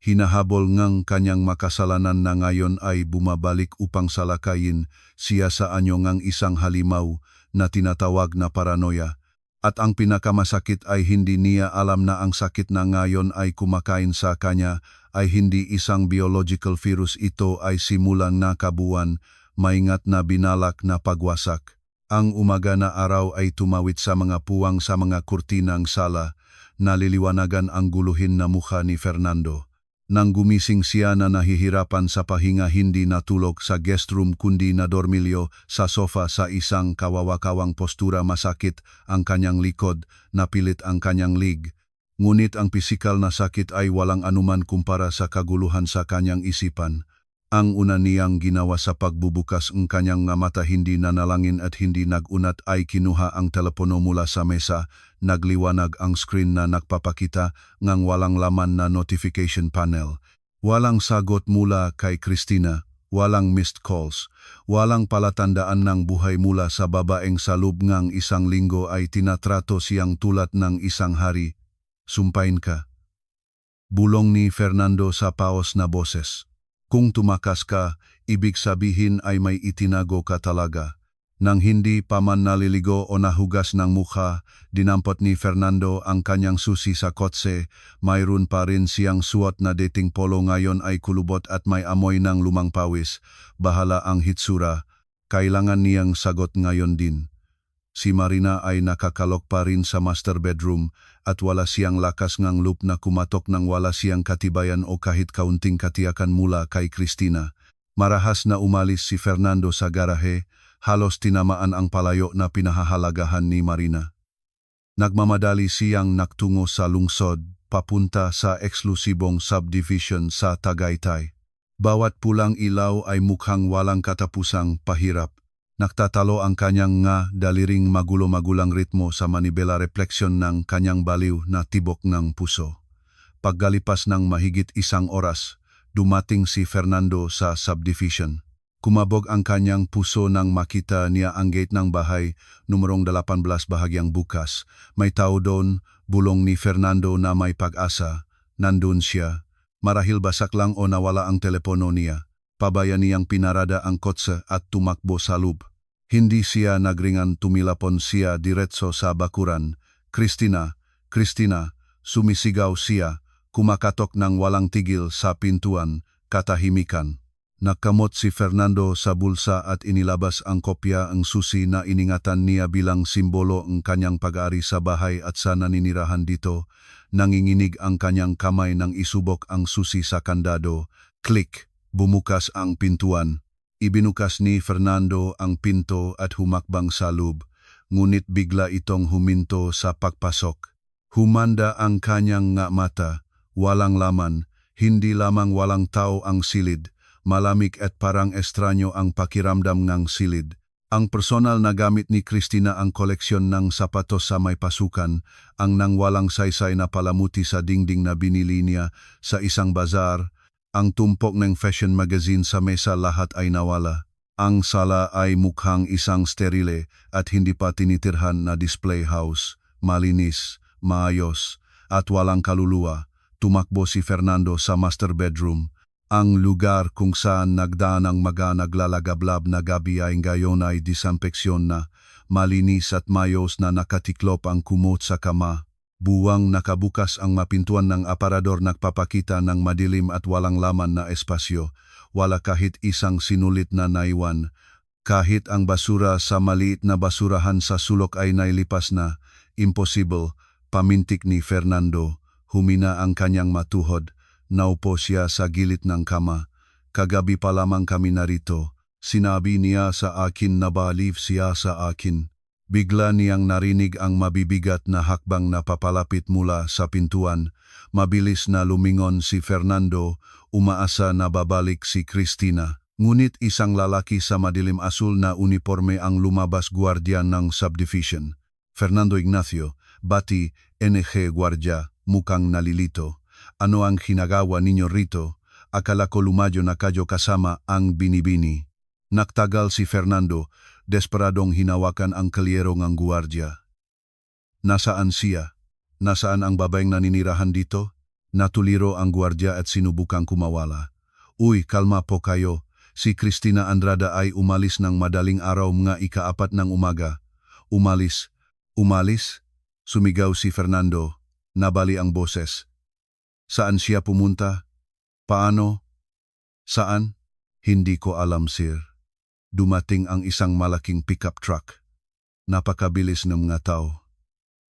Hinahabol ngang kanyang makasalanan na ngayon ay bumabalik upang salakayin siya sa anyo ngang isang halimaw na tinatawag na paranoia. At ang pinakamasakit ay hindi niya alam na ang sakit na ngayon ay kumakain sa kanya ay hindi isang biological virus. Ito ay simulang nakabuan, maingat na binalak na pagwasak. Ang umaga na araw ay tumawid sa mga puwang sa mga kurtinang sala. naliliwanagan ang guluhin na mukha ni Fernando. Nang gumising siya na nahihirapan sa pahinga, hindi natulog sa guest room kundi nadormilyo sa sofa sa isang kawawakawang postura. Masakit ang kanyang likod, napilit ang kanyang lig. Ngunit ang pisikal na sakit ay walang anuman kumpara sa kaguluhan sa kanyang isipan. Ang una niyang ginawa sa pagbubukas ng kanyang mata, hindi nanalangin at hindi nagunat, ay kinuha ang telepono mula sa mesa. Nagliwanag ang screen na nagpapakita ng walang laman na notification panel. Walang sagot mula kay Christina, walang missed calls, walang palatandaan ng buhay mula sa babaeng sa loob ng isang linggo ay tinatrato siyang tulad ng isang hari. Sumpain ka. Bulong ni Fernando sa paos na boses. Kung tumakas ka, ibig sabihin ay may itinago ka talaga. Nang hindi pa man naliligo o nahugas ng mukha, dinampot ni Fernando ang kanyang susi sa kotse. Mayroon pa rin siyang suot na dating polo, ngayon ay kulubot at may amoy ng lumang pawis. Bahala ang hitsura, kailangan niyang sagot ngayon din. Si Marina ay nakakalok pa rin sa master bedroom at wala siyang lakas ng loob na kumatok nang wala siyang katibayan o kahit kaunting katiyakan mula kay Christina. Marahas na umalis si Fernando sa garahe. Halos tinamaan ang palayo na pinahahalagahan ni Marina. Nagmamadali siyang naktungo sa lungsod, papunta sa eksklusibong subdivision sa Tagaytay. Bawat pulang ilaw ay mukhang walang katapusang pahirap. Nagtatalo ang kanyang nga daliring magulo-magulang ritmo sa manibela refleksyon ng kanyang baliw na tibok ng puso. Paggalipas ng mahigit isang oras, dumating si Fernando sa subdivision. Kumabog ang kanyang puso nang makita niya ang gate ng bahay, numerong 18 bahagyang bukas. May tao doon, bulong ni Fernando na may pag-asa. Nandun siya. Marahil basak lang o nawala ang telepono niya. Pabaya niyang pinarada ang kotse at tumakbo sa loob. Hindi siya nagringan, tumilapon siya diretso sa bakuran. Christina, Christina, sumisigaw siya, kumakatok ng walang tigil sa pintuan, katahimikan. Nakamot si Fernando sa bulsa at inilabas ang kopya ng susi na iningatan niya bilang simbolo ng kanyang pag-aari sa bahay at sa naninirahan dito. Nanginginig ang kanyang kamay nang isubok ang susi sa kandado. Click! Bumukas ang pintuan. Ibinukas ni Fernando ang pinto at humakbang sa loob. Ngunit bigla itong huminto sa pagpasok. Humanda ang kanyang nga mata. Walang laman, hindi lamang walang tao ang silid. Malamig at parang estranyo ang pakiramdam ng silid. Ang personal na gamit ni Christina, ang koleksyon ng sapatos sa may pasukan, ang nang walang saysay na palamuti sa dingding na binili niya sa isang bazar, ang tumpok ng fashion magazine sa mesa, lahat ay nawala. Ang sala ay mukhang isang sterile at hindi pa tinitirhan na display house, malinis, maayos, at walang kaluluwa. Tumakbo si Fernando sa master bedroom. Ang lugar kung saan nagdaan ang mga naglalagablab na gabi ay ngayon ay disinfeksyon na, malinis at mayos na nakatiklop ang kumot sa kama. Buwang nakabukas ang mapintuan ng aparador, nagpapakita ng madilim at walang laman na espasyo. Wala kahit isang sinulit na naiwan. Kahit ang basura sa maliit na basurahan sa sulok ay nailipas na. Impossible, pamintik ni Fernando. Humina ang kanyang matuhod. Naupo siya sa gilid ng kama. Kagabi pa lamang kami narito. Sinabi niya sa akin na baliw siya sa akin. Bigla niyang narinig ang mabibigat na hakbang na papalapit mula sa pintuan. Mabilis na lumingon si Fernando, umaasa na babalik si Christina. Ngunit isang lalaki sa madilim asul na uniforme ang lumabas, guardian ng subdivision. Fernando Ignacio, bati, NG Guardia, mukhang nalilito. Ano ang ginagawa ninyo rito? Akala ko lumayo na kayo kasama ang binibini. Nagtagal si Fernando, desperadong hinawakan ang kalyero ng guardia. Nasaan siya? Nasaan ang babaeng naninirahan dito? Natuliro ang guardia at sinubukang kumawala. Uy, kalma po kayo. Si Christina Andrada ay umalis ng madaling araw, mga 4 ng umaga. Umalis? Umalis? Sumigaw si Fernando. Nabali ang boses. Saan siya pumunta? Paano? Saan? Hindi ko alam, sir. Dumating ang isang malaking pickup truck. Napakabilis ng mga tao.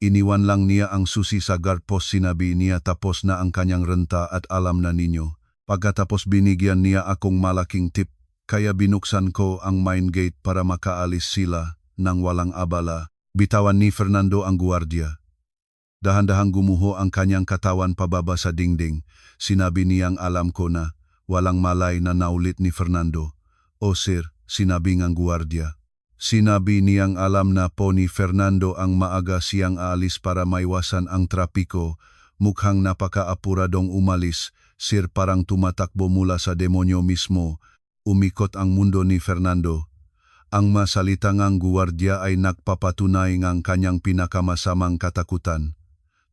Iniwan lang niya ang susi sa garpos, sinabi niya tapos na ang kanyang renta at alam na ninyo. Pagkatapos binigyan niya akong malaking tip, kaya binuksan ko ang main gate para makaalis sila nang walang abala. Bitawan ni Fernando ang guwardiya. Dahan-dahang gumuho ang kanyang katawan pababa sa dingding. Sinabi niyang alam ko na, walang malay na naulit ni Fernando. O sir, sinabi ngang guwardiya. Sinabi niyang alam na po ni Fernando ang maaga siyang aalis para maiwasan ang trapiko. Mukhang napaka-apuradong umalis, sir, parang tumatakbo mula sa demonyo mismo. Umikot ang mundo ni Fernando. Ang masalita ngang guwardiya ay nagpapatunay ngang kanyang pinakamasamang katakutan.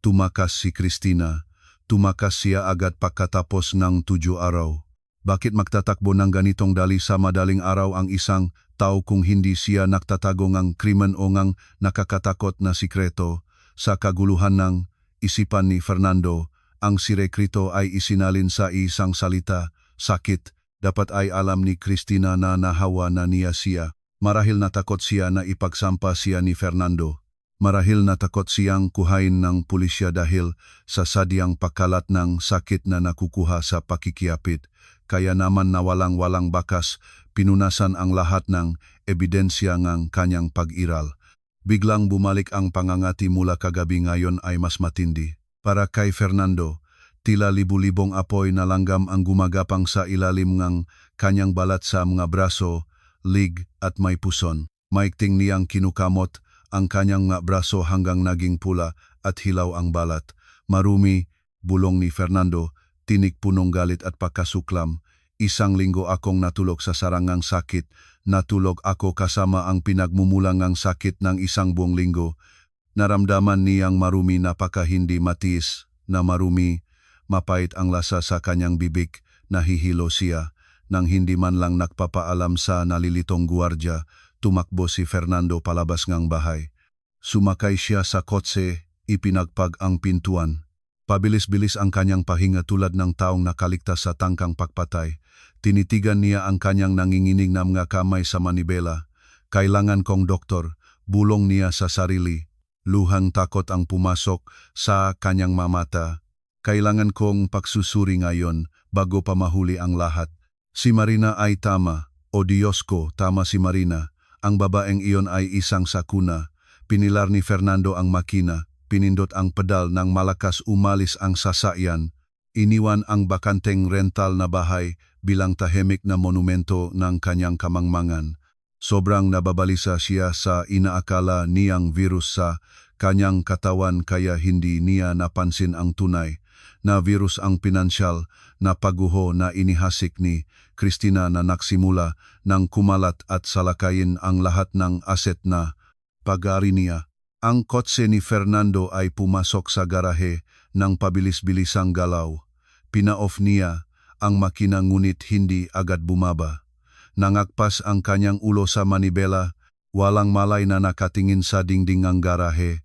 Tumakas si Cristina. Tumakas siya agad pagkatapos ng 7 araw. Bakit magtatakbo ng ganitong dali sa madaling araw ang isang tao kung hindi siya nagtatago ng krimen o ngang nakakatakot na sikreto? Sa kaguluhan ng isipan ni Fernando, ang sirekrito ay isinalin sa isang salita, sakit. Dapat ay alam ni Cristina na nahawa na niya siya. Marahil natakot siya na ipagsampa siya ni Fernando. Marahil natakot siyang kuhain ng pulisya dahil sa sadyang pagkalat ng sakit na nakukuha sa pakikiapid. Kaya naman na walang bakas, pinunasan ang lahat ng ebidensya ng kanyang pag-iral. Biglang bumalik ang pangangati mula kagabi, ngayon ay mas matindi. Para kay Fernando, tila libu-libong apoy na langgam ang gumagapang sa ilalim ng kanyang balat sa mga braso, lig at may puson. Maikting niyang kinukamot ang kanyang mga braso hanggang naging pula at hilaw ang balat. Marumi, bulong ni Fernando, tinik punong galit at pagkasuklam. 1 linggo akong natulog sa sarangang sakit. Natulog ako kasama ang pinagmumulang ng sakit ng 1 buong linggo. Naramdaman niyang marumi, napaka hindi matiis na marumi. Mapait ang lasa sa kanyang bibig. Nahihilo siya. Nang hindi man lang nagpapaalam sa nalilitong guwardiya, tumakbo si Fernando palabas ng bahay. Sumakay siya sa kotse, ipinagpag ang pintuan. Pabilis-bilis ang kanyang pahinga tulad ng taong nakaligtas sa tangkang pagpatay. Tinitigan niya ang kanyang nanginginig na mga kamay sa manibela. Kailangan kong doktor, bulong niya sa sarili. Luhang takot ang pumasok sa kanyang mamata. Kailangan kong pagsusuri ngayon bago pa mahuli ang lahat. Si Marina ay tama. O Diyos ko, tama si Marina. Ang babaeng iyon ay isang sakuna. Pinilar ni Fernando ang makina. Pinindot ang pedal ng malakas, umalis ang sasakyan. Iniwan ang bakanteng rental na bahay bilang tahimik na monumento ng kanyang kamangmangan. Sobrang nababalisa siya sa inaakala niyang virus sa kanyang katawan, kaya hindi niya napansin ang tunay na virus, ang pinansyal na pagguho na inihasik ni Cristina na nagsimula ng kumalat at salakayin ang lahat ng aset na pag-ari niya. Ang kotse ni Fernando ay pumasok sa garahe ng pabilis-bilisang galaw. Pina-off niya ang makina ngunit hindi agad bumaba. Nangakpas ang kanyang ulo sa manibela, walang malay na nakatingin sa dingding ng garahe.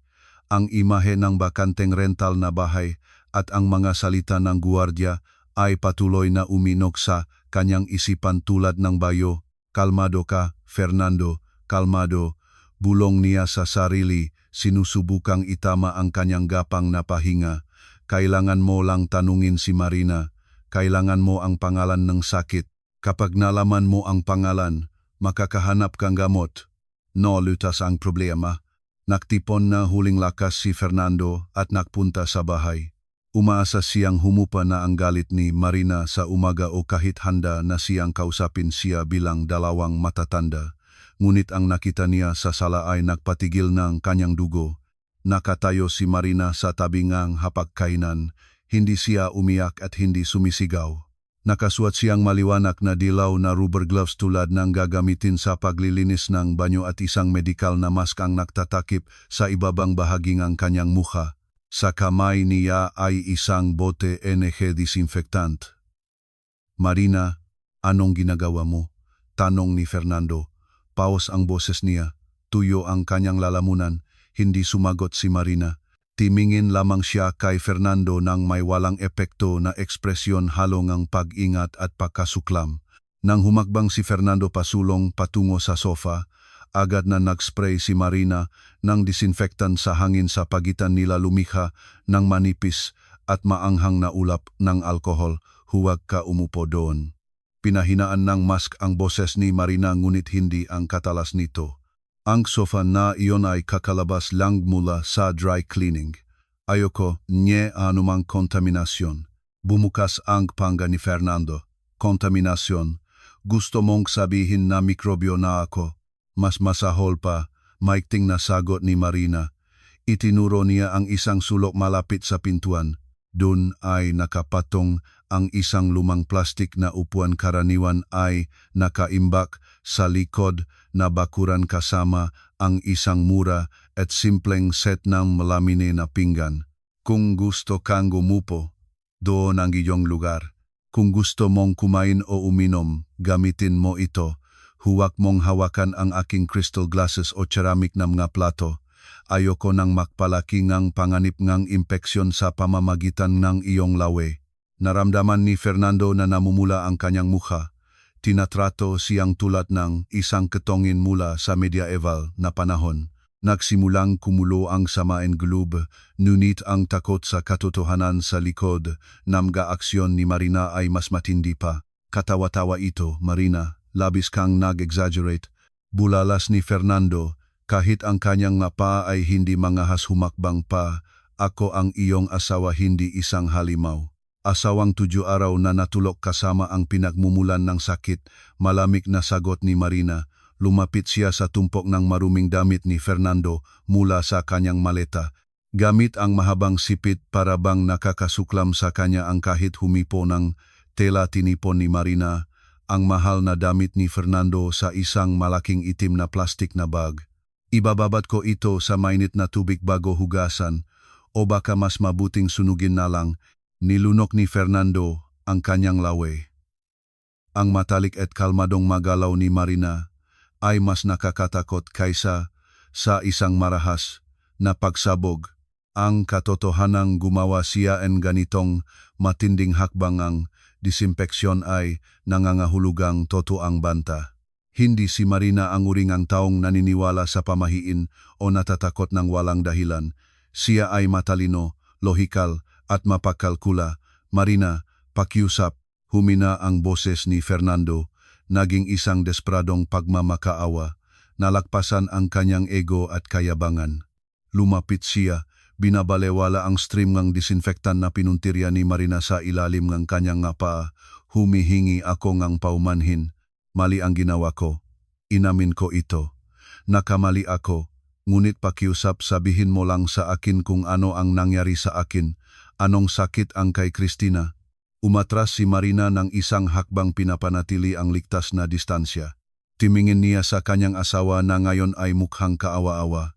Ang imahe ng bakanteng rental na bahay at ang mga salita ng guwardiya ay patuloy na uminok sa kanyang isipan tulad ng bayo. Kalmado ka, Fernando, kalmado. Bulong niya sa sarili, sinusubukang itama ang kanyang gapang na pahinga. Kailangan mo lang tanungin si Marina. Kailangan mo ang pangalan ng sakit. Kapag nalaman mo ang pangalan, makakahanap kang gamot. No, lutas ang problema. Naktipon na huling lakas si Fernando at nakpunta sa bahay. Umaasa siyang humupa na ang galit ni Marina sa umaga o kahit handa na siyang kausapin siya bilang dalawang matatanda. Ngunit ang nakita niya sa sala ay nagpatigil ng kanyang dugo. Nakatayo si Marina sa tabi ng hapagkainan. Hindi siya umiyak at hindi sumisigaw. Nakasuot siyang maliwanag na dilaw na rubber gloves tulad ng gagamitin sa paglilinis ng banyo at isang medikal na mask ang nagtatakip sa ibabang bahagi ng kanyang mukha. Sa kamay niya ay isang bote NG disinfectant. Marina, anong ginagawa mo? Tanong ni Fernando. Paos ang boses niya. Tuyo ang kanyang lalamunan. Hindi sumagot si Marina. Timingin lamang siya kay Fernando nang may walang epekto na ekspresyon, halo ng pag-ingat at pagkasuklam. Nang humakbang si Fernando pasulong patungo sa sofa, Agad na nag-spray si Marina ng disinfectant sa hangin sa pagitan nila lumikha ng manipis at maanghang na ulap ng alkohol. Huwag ka umupo doon. Pinahinaan ng mask ang boses ni Marina ngunit hindi ang katalas nito. Ang sofa na iyon ay kakalabas lang mula sa dry cleaning. Ayoko nye anumang kontaminasyon. Bumukas ang panga ni Fernando. Kontaminasyon. Gusto mong sabihin na mikrobyo na ako? Mas masahol pa, maikting na sagot ni Marina. Itinuro niya ang isang sulok malapit sa pintuan. Doon ay nakapatong ang isang lumang plastik na upuan, karaniwan ay nakaimbak sa likod na bakuran kasama ang isang mura at simpleng set ng malamine na pinggan. Kung gusto kang gumupo, doon ang iyong lugar. Kung gusto mong kumain o uminom, gamitin mo ito. Huwag mong hawakan ang aking crystal glasses o ceramic na mga plato. Ayoko nang makpalaki ngang panganib ngang impeksyon sa pamamagitan ng iyong lawe. Naramdaman ni Fernando na namumula ang kanyang mukha. Tinatrato siyang tulad ng isang ketongin mula sa medieval na panahon. Nagsimulang kumulo ang samain gloob, ngunit ang takot sa katotohanan sa likod ng aksyon ni Marina ay mas matindi pa. Katawa-tawa ito, Marina. Labis kang nag-exaggerate. Bulalas ni Fernando, kahit ang kanyang mapa ay hindi mangahas humakbang pa. Ako ang iyong asawa, hindi isang halimaw. Asawang 7 araw na natulog kasama ang pinagmumulan ng sakit. Malamig na sagot ni Marina. Lumapit siya sa tumpok ng maruming damit ni Fernando mula sa kanyang maleta. Gamit ang mahabang sipit para bang nakakasuklam sa kanya ang kahit humipo ng tela, tinipon ni Marina ang mahal na damit ni Fernando sa isang malaking itim na plastik na bag. Ibababad ko ito sa mainit na tubig bago hugasan o baka mas mabuting sunugin na lang. Nilunok ni Fernando ang kanyang lawe. Ang matalik at kalmadong magalaw ni Marina ay mas nakakatakot kaysa sa isang marahas na pagsabog. Ang katotohanang gumawa siya ng ganitong matinding hakbang, ang disimpeksyon ay nangangahulugang totoang banta. Hindi si Marina ang uringang taong naniniwala sa pamahiin o natatakot ng walang dahilan. Siya ay matalino, lohikal at mapakalkula. Marina, pakiusap, humina ang boses ni Fernando. Naging isang desperadong pagmamakaawa. Nalagpasan ang kanyang ego at kayabangan. Lumapit siya. Binabalewala ang stream ng disinfectant na pinuntirya ni Marina sa ilalim ng kanyang paa. Humihingi ako ngang paumanhin. Mali ang ginawa ko. Inamin ko ito. Nakamali ako. Ngunit pakiusap, sabihin mo lang sa akin kung ano ang nangyari sa akin. Anong sakit ang kay Christina? Umatras si Marina ng isang hakbang, pinapanatili ang ligtas na distansya. Timingin niya sa kanyang asawa na ngayon ay mukhang kaawa-awa.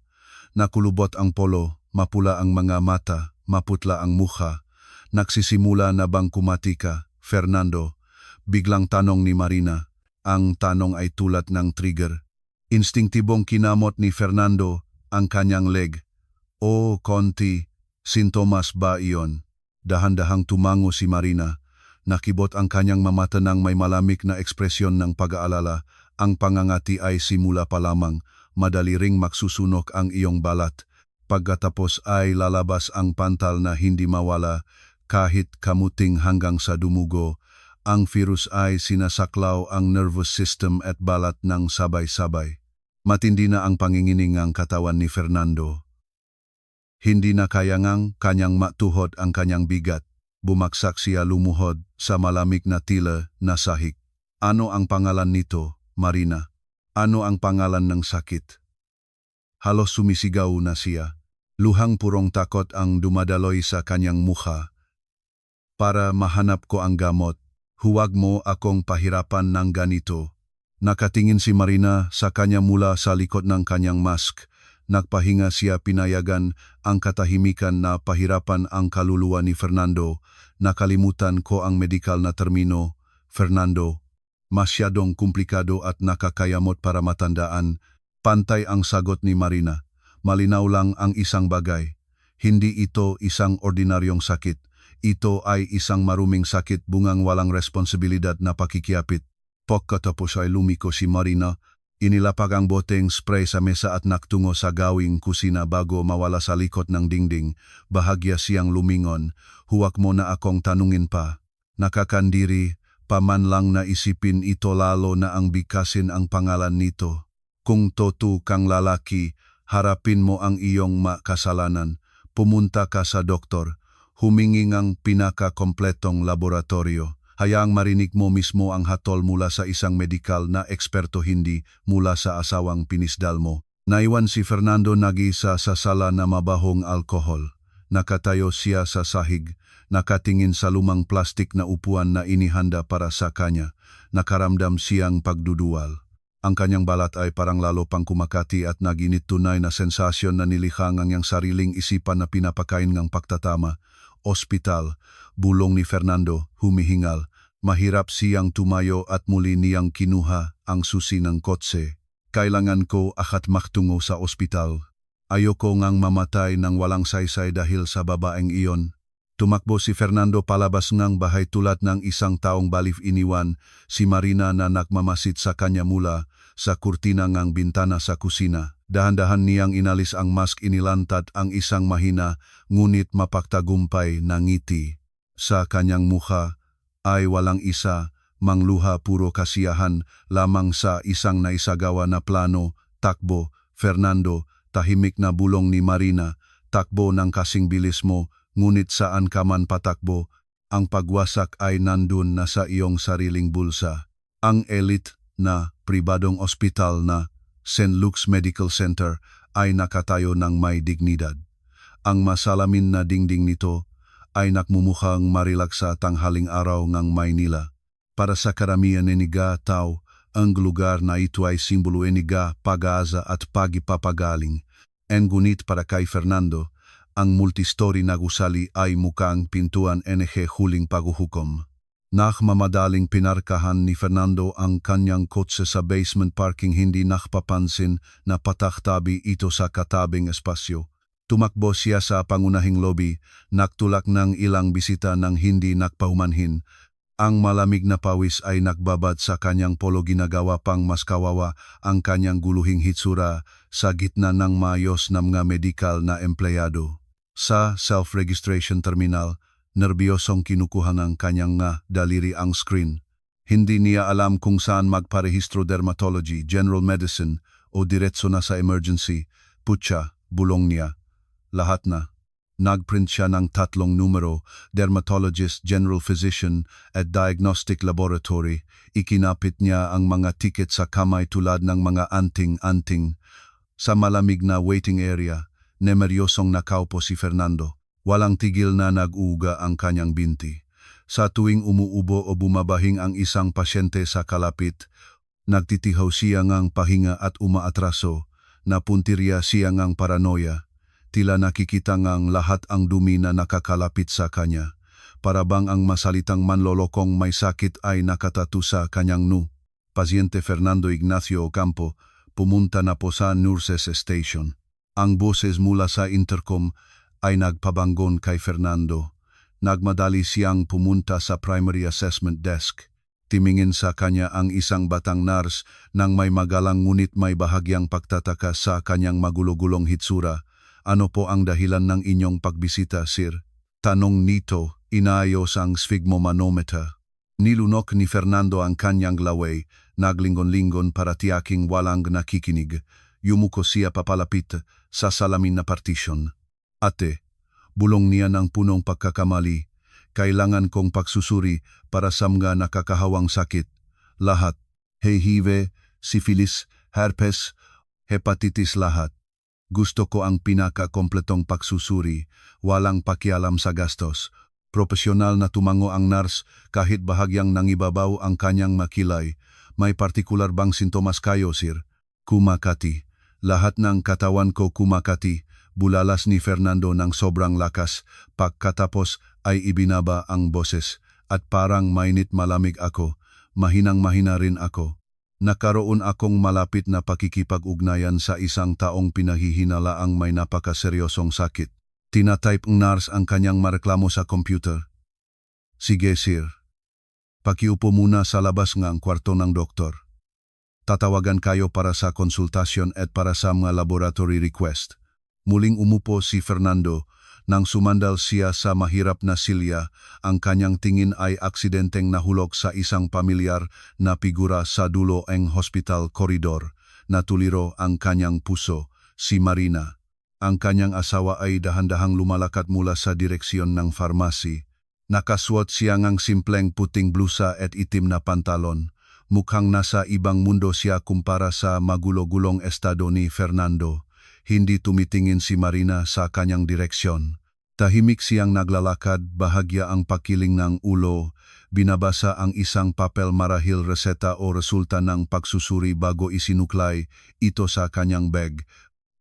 Nakulubot ang polo. Mapula ang mga mata, maputla ang mukha. Nagsisimula na bang kumati ka, Fernando? Biglang tanong ni Marina. Ang tanong ay tulad ng trigger. Instinktibong kinamot ni Fernando ang kanyang leg. O konti, sintomas ba iyon? Dahan-dahang tumango si Marina. Nakibot ang kanyang mamata ng may malamig na ekspresyon ng pag-aalala. Ang pangangati ay simula pa lamang. Madali ring magsusunok ang iyong balat. Pagkatapos ay lalabas ang pantal na hindi mawala kahit kamuting hanggang sa dumugo. Ang virus ay sinasaklaw ang nervous system at balat ng sabay-sabay. Matindi na ang pangingining ng katawan ni Fernando. Hindi na kayangang kanyang matuhod ang kanyang bigat. Bumaksak siya, lumuhod sa malamig na tila na sahig. Ano ang pangalan nito, Marina? Ano ang pangalan ng sakit? Halos sumisigaw na siya. Luhang purong takot ang dumadaloy sa kanyang mukha. Para mahanap ko ang gamot, huwag mo akong pahirapan ng ganito. Nakatingin si Marina sa kanya mula sa likod ng kanyang mask. Nagpahinga siya, pinayagan ang katahimikan na pahirapan ang kaluluwa ni Fernando. Nakalimutan ko ang medikal na termino, Fernando. Masyadong komplikado at nakakayamot para matandaan. Pantay ang sagot ni Marina. Malinaw lang ang isang bagay. Hindi ito isang ordinaryong sakit. Ito ay isang maruming sakit, bungang walang responsibilidad na pakikiapit. Pagkatapos ay lumiko si Marina Inilapag ang boteng spray sa mesa at naktungo sa gawing kusina bago mawala sa likod ng dingding. Bahagya siyang lumingon. Huwag mo na akong tanungin pa. Nakakandiri, paman lang na isipin ito lalo na ang bigkasin ang pangalan nito. Kung totoo kang lalaki, harapin mo ang iyong makasalanan. Pumunta ka sa doktor. Humingi ng pinaka-kompletong laboratorio. Hayaang marinig mo mismo ang hatol mula sa isang medikal na eksperto, hindi mula sa asawang pinisdal mo. Naiwan si Fernando nag-isa sa sala na mabahong alkohol. Nakatayo siya sa sahig, nakatingin sa lumang plastik na upuan na inihanda para sa kanya. Nakaramdam siyang pagdudual. Ang kanyang balat ay parang lalo pang kumakati at naginit tunay na sensasyon na nilikhang ang iyang sariling isipan na pinapakain ng pagtatama. Ospital, bulong ni Fernando, humihingal. Mahirap siyang tumayo at muli niyang kinuha ang susi ng kotse. Kailangan ko akat maktungo sa ospital. Ayoko ngang mamatay ng walang saysay dahil sa babaeng iyon. Tumakbo si Fernando palabas ng bahay tulad ng isang taong balif iniwan, si Marina na nagmamasid sa kanya mula sa kurtina ng bintana sa kusina. Dahan-dahan niyang inalis ang mask, inilantad ang isang mahina ngunit mapagtagumpay na ngiti. Sa kanyang mukha ay walang isa, mangluha puro kasiyahan lamang sa isang naisagawa na plano. Takbo, Fernando, tahimik na bulong ni Marina. Takbo ng kasing bilis mo, ngunit saan ka man patakbo, ang pagwasak ay nandun na sa iyong sariling bulsa. Ang elite na pribadong ospital na St. Luke's Medical Center ay nakatayo ng may dignidad. Ang masalamin na dingding nito ay nakmumukhang marilak sa tanghaling araw ng Maynila. Para sa karamihan eniga tao, ang lugar na ito ay simbolo eniga, pag-asa at pagipapagaling. Ngunit para kay Fernando, ang multistory na gusali ay mukhang pintuan NG huling paghuhukom. Nakmamadaling pinarkahan ni Fernando ang kanyang kotse sa basement parking, hindi nakpapansin na pataktabi ito sa katabing espasyo. Tumakbo siya sa pangunahing lobby, naktulak ng ilang bisita nang hindi nakpahumanhin. Ang malamig na pawis ay nakbabad sa kanyang polo, ginagawa pang mas kawawa ang kanyang guluhing hitsura sa gitna ng mayos na mga medikal na empleyado. Sa self-registration terminal, nerbiyosong kinukuha ng kanyang daliri ang screen. Hindi niya alam kung saan magparehistro, dermatology, general medicine o diretso na sa emergency. Putya, bulong niya. Lahat na. Nagprint siya ng 3 numero, dermatologist, general physician at diagnostic laboratory. Ikinapit niya ang mga tiket sa kamay tulad ng mga anting-anting. Sa malamig na waiting area, nemeryosong nakaupo si Fernando. Walang tigil na nag-uuga ang kanyang binti. Sa tuwing umuubo o bumabahing ang isang pasyente sa kalapit, nagtitihaw siya ngang pahinga at umaatraso. Napuntirya siya ngang paranoia. Tila nakikita ngang lahat ang dumi na nakakalapit sa kanya. Para bang ang masalitang manlolokong may sakit ay nakatatu sa kanyang Pasyente Fernando Ignacio Ocampo, pumunta na po sa nurses station. Ang boses mula sa intercom ay nagpabanggon kay Fernando. Nagmadali siyang pumunta sa primary assessment desk. Timingin sa kanya ang isang batang nurse nang may magalang ngunit may bahagyang pagtataka sa kanyang magulo-gulong hitsura. Ano po ang dahilan ng inyong pagbisita, sir? Tanong nito, inaayos ang sphygmomanometer. Nilunok ni Fernando ang kanyang laway, naglingon-lingon para tiyaking walang nakikinig. Yumuko siya papalapit sa salamin na partisyon. Ate, bulong niya ng punong pagkakamali, kailangan kong pagsusuri para sa mga nakakahawang sakit. Lahat, HIV, syphilis, herpes, hepatitis, lahat. Gusto ko ang pinaka-kompletong pagsusuri, walang pakialam sa gastos. Profesional na tumango ang nurse kahit bahagyang nangibabaw ang kanyang makilay. May partikular bang sintomas kayo, sir? Kumakati. Lahat ng katawan ko kumakati. Bulalas ni Fernando ng sobrang lakas. Pagkatapos ay ibinaba ang boses. At parang mainit malamig ako. Mahinang-mahina rin ako. Nakaroon akong malapit na pakikipag-ugnayan sa isang taong pinahihinala ang may napakaseryosong sakit. Tinatype ng nurse ang kanyang mareklamo sa computer. Sige, sir. Pakiupo muna sa labas ng kwarto ng doktor. Tatawagan kayo para sa konsultasyon at para sa mga laboratory request. Muling umupo si Fernando. Nang sumandal siya sa mahirap na silya, ang kanyang tingin ay aksidenteng nahulog sa isang pamilyar na figura sa dulo ng hospital koridor. Natuliro ang kanyang puso, si Marina. Ang kanyang asawa ay dahan-dahang lumalakad mula sa direksyon ng farmasi. Nakasuot siya ng simpleng puting blusa at itim na pantalon. Mukhang nasa ibang mundo siya kumpara sa magulo-gulong estado ni Fernando. Hindi tumitingin si Marina sa kanyang direksyon. Tahimik siyang naglalakad, bahagya ang pakiling ng ulo. Binabasa ang isang papel marahil reseta o resulta ng pagsusuri bago isinuklay ito sa kanyang bag.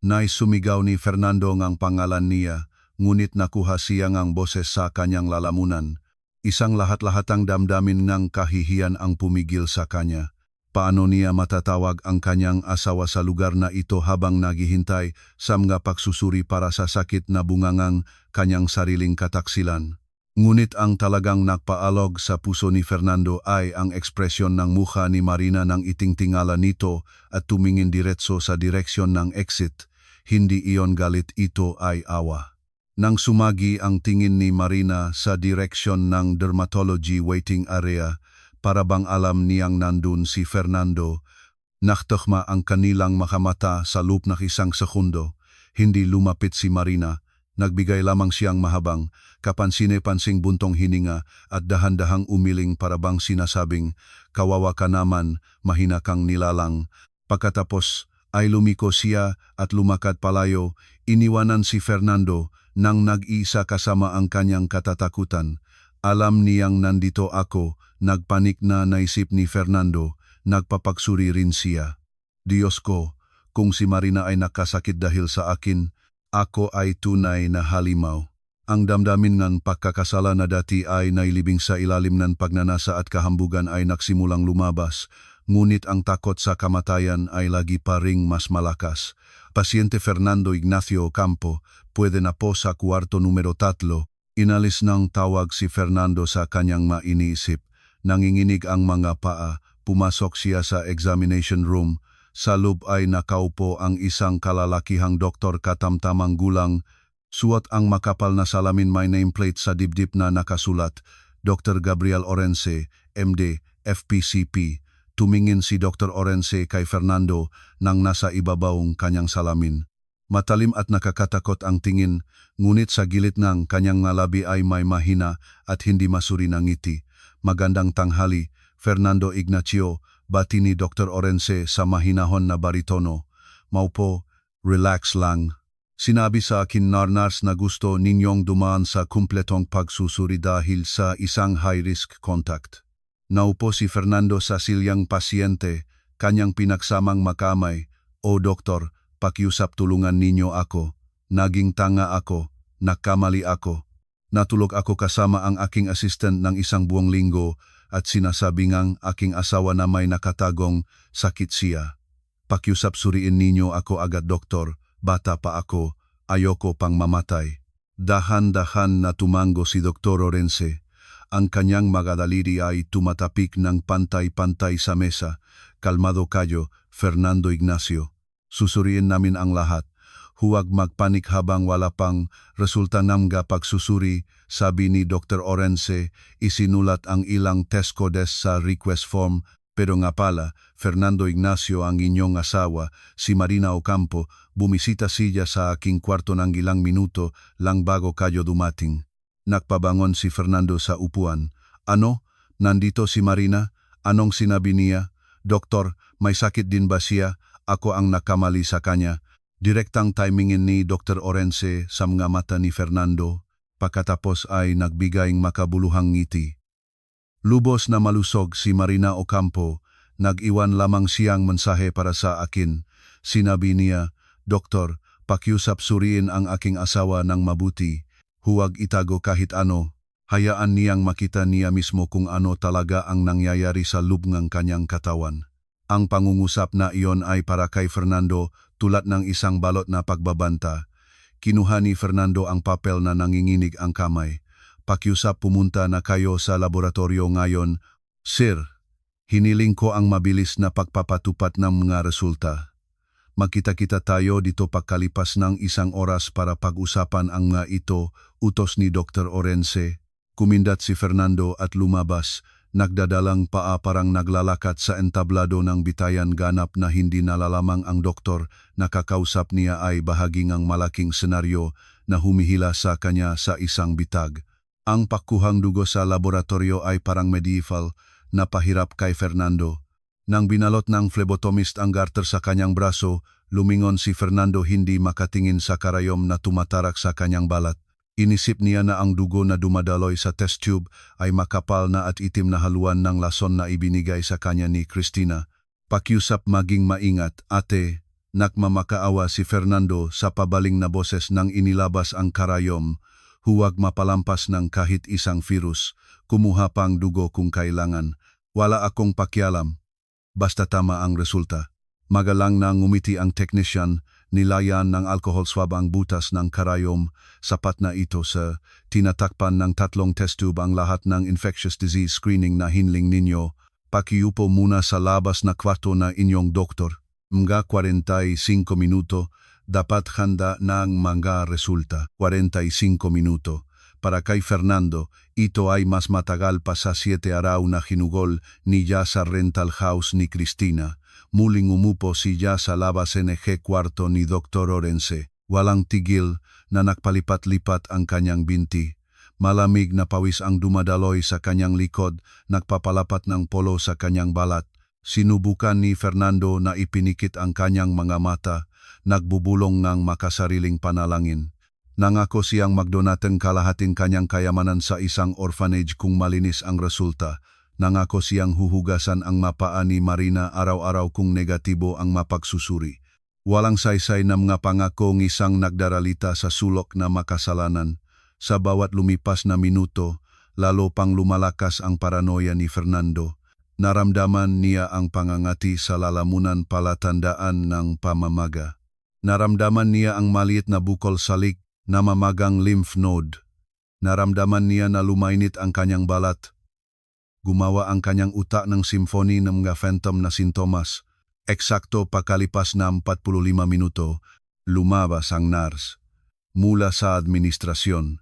Sumigaw ni Fernando ngang pangalan niya, ngunit nakuha siya ngang boses sa kanyang lalamunan. Isang lahat-lahatang damdamin ng kahihiyan ang pumigil sa kanya. Paano niya matatawag ang kanyang asawa sa lugar na ito habang naghihintay sa mga pagsusuri para sa sakit na bungangang kanyang sariling kataksilan? Ngunit ang talagang nagpaalog sa puso ni Fernando ay ang ekspresyon ng mukha ni Marina nang itingtingala nito at tumingin diretso sa direksyon ng exit. Hindi iyon galit, ito ay awa. Nang sumagi ang tingin ni Marina sa direksyon ng dermatology waiting area, para bang alam niyang nandun si Fernando, naktakma ang kanilang makamata sa loob ng isang sekundo. Hindi lumapit si Marina, nagbigay lamang siyang mahabang, kapansine-pansing buntong hininga at dahan-dahang umiling para bang sinasabing, kawawa ka naman, mahina kang nilalang. Pagkatapos ay lumiko siya at lumakad palayo, iniwanan si Fernando nang nag-iisa kasama ang kanyang katatakutan. Alam niyang nandito ako, nagpanik na naisip ni Fernando, nagpapagsuri rin siya. Diyos ko, kung si Marina ay nakasakit dahil sa akin, ako ay tunay na halimaw. Ang damdamin ng pagkakasala na dati ay nailibing sa ilalim ng pagnanasa at kahambugan ay nagsimulang lumabas, ngunit ang takot sa kamatayan ay lagi pa ring mas malakas. Pasyente Fernando Ignacio Ocampo, pwede na po sa kwarto numero 3. Inalis ng tawag si Fernando sa kanyang mainiisip. Nanginginig ang mga paa, pumasok siya sa examination room. Sa loob ay nakaupo ang isang kalalakihang doktor katamtamang gulang. Suot ang makapal na salamin, may nameplate sa dibdib na nakasulat, Dr. Gabriel Orense, MD, FPCP. Tumingin si Dr. Orense kay Fernando nang nasa ibabawong kanyang salamin. Matalim at nakakatakot ang tingin, ngunit sa gilid ng kanyang labi ay may mahina at hindi masuri na ngiti. Magandang tanghali, Fernando Ignacio, bati ni Dr. Orense sa mahinahon na baritono. Maupo, relax lang. Sinabi sa akin nurse na gusto ninyong dumaan sa kumpletong pagsusuri dahil sa isang high-risk contact. Naupo si Fernando sa silyang pasyente, kanyang pinagsamang makamay. O doktor, pakiusap, tulungan ninyo ako. Naging tanga ako, nakamali ako. Natulog ako kasama ang aking assistant ng isang buong linggo at sinasabi ngang aking asawa na may nakatagong sakit siya. Pakiusap, suriin ninyo ako agad doktor, bata pa ako, ayoko pang mamatay. Dahan-dahan na tumango si Dr. Orense. Ang kanyang mga daliri ay tumatapik ng pantay-pantay sa mesa. Kalmado kayo, Fernando Ignacio. Susuriin namin ang lahat. Huwag magpanik habang wala pang resulta ng pagsusuri, sabi ni Dr. Orense. Isinulat ang ilang test codes sa request form. Pero nga pala, Fernando Ignacio, ang inyong asawa, si Marina Ocampo, bumisita siya sa aking kwarto ng ilang minuto lang bago kayo dumating. Nagpabangon si Fernando sa upuan. Ano? Nandito si Marina? Anong sinabi niya? Doktor, may sakit din ba siya? Ako ang nakamali sa kanya. Direktang timingin ni Dr. Orense sa mga mata ni Fernando. Pagkatapos ay nagbigayng makabuluhang ngiti. Lubos na malusog si Marina Ocampo. Nag-iwan lamang siyang mensahe para sa akin. Sinabi niya, Doktor, pakiusap, suriin ang aking asawa ng mabuti. Huwag itago kahit ano. Hayaan niyang makita niya mismo kung ano talaga ang nangyayari sa loob ng kanyang katawan. Ang pangungusap na iyon ay para kay Fernando, tulad ng isang balot na pagbabanta. Kinuha ni Fernando ang papel na nanginginig ang kamay. Pakiusap, pumunta na kayo sa laboratorio ngayon. Sir, Hiniling ko ang mabilis na pagpapatupat ng mga resulta. Magkita-kita tayo dito pagkalipas ng 1 oras para pag-usapan ang mga ito, utos ni Dr. Orense. Kumindat si Fernando at lumabas, nagdadalang paa parang naglalakat sa entablado ng bitayan ganap na hindi nalalamang ang doktor. Nakakausap niya ay bahagi ng malaking senaryo na humihila sa kanya sa isang bitag. Ang pagkuhang dugo sa laboratorio ay parang medieval na pahirap kay Fernando. Nang binalot ng phlebotomist ang garter sa kanyang braso, lumingon si Fernando hindi makatingin sa karayom na tumatarak sa kanyang balat. Inisip niya na ang dugo na dumadaloy sa test tube ay makapal na at itim na haluan ng lason na ibinigay sa kanya ni Christina. Pakiusap maging maingat, ate. Nakmamakaawa si Fernando sa pabaling na boses nang inilabas ang karayom. Huwag mapalampas ng kahit isang virus. Kumuha pang dugo kung kailangan. Wala akong pakialam. Basta tama ang resulta. Magalang na ngumiti ang technician, nilayan ng alcohol swab ang butas ng karayom, sapat na ito sa tinatakpan ng 3 test tube ang lahat ng infectious disease screening na hinling ninyo. Pakiupo muna sa labas na kwarto na inyong doktor. Mga 45 minuto, dapat handa ng mga resulta. 45 minuto. Para kay Fernando, ito ay mas matagal pa sa 7 araw na hinugol niya sa rental house ni Christina. Muling umupo siya sa labas NG kwarto ni Dr. Orense. Walang tigil na nagpalipat-lipat ang kanyang binti. Malamig na pawis ang dumadaloy sa kanyang likod, nagpapalapat ng polo sa kanyang balat. Sinubukan ni Fernando na ipinikit ang kanyang mga mata, nagbubulong ng makasariling panalangin. Nangako siyang magdonateng kalahating kanyang kayamanan sa isang orphanage kung malinis ang resulta. Nangako siyang huhugasan ang mapaa ni Marina araw-araw kung negatibo ang mapagsusuri. Walang saysay na mga pangako ng isang nagdaralita sa sulok na makasalanan. Sa bawat lumipas na minuto, lalo pang lumalakas ang paranoia ni Fernando. Naramdaman niya ang pangangati sa lalamunan palatandaan ng pamamaga. Naramdaman niya ang maliit na bukol salik na mamagang lymph node. Naramdaman niya na lumainit ang kanyang balat. Gumawa ang kanyang utak ng symphony ng mga phantom na sintomas. Eksakto pakalipas na 45 minuto, lumabas ang nurse. Mula sa administrasyon,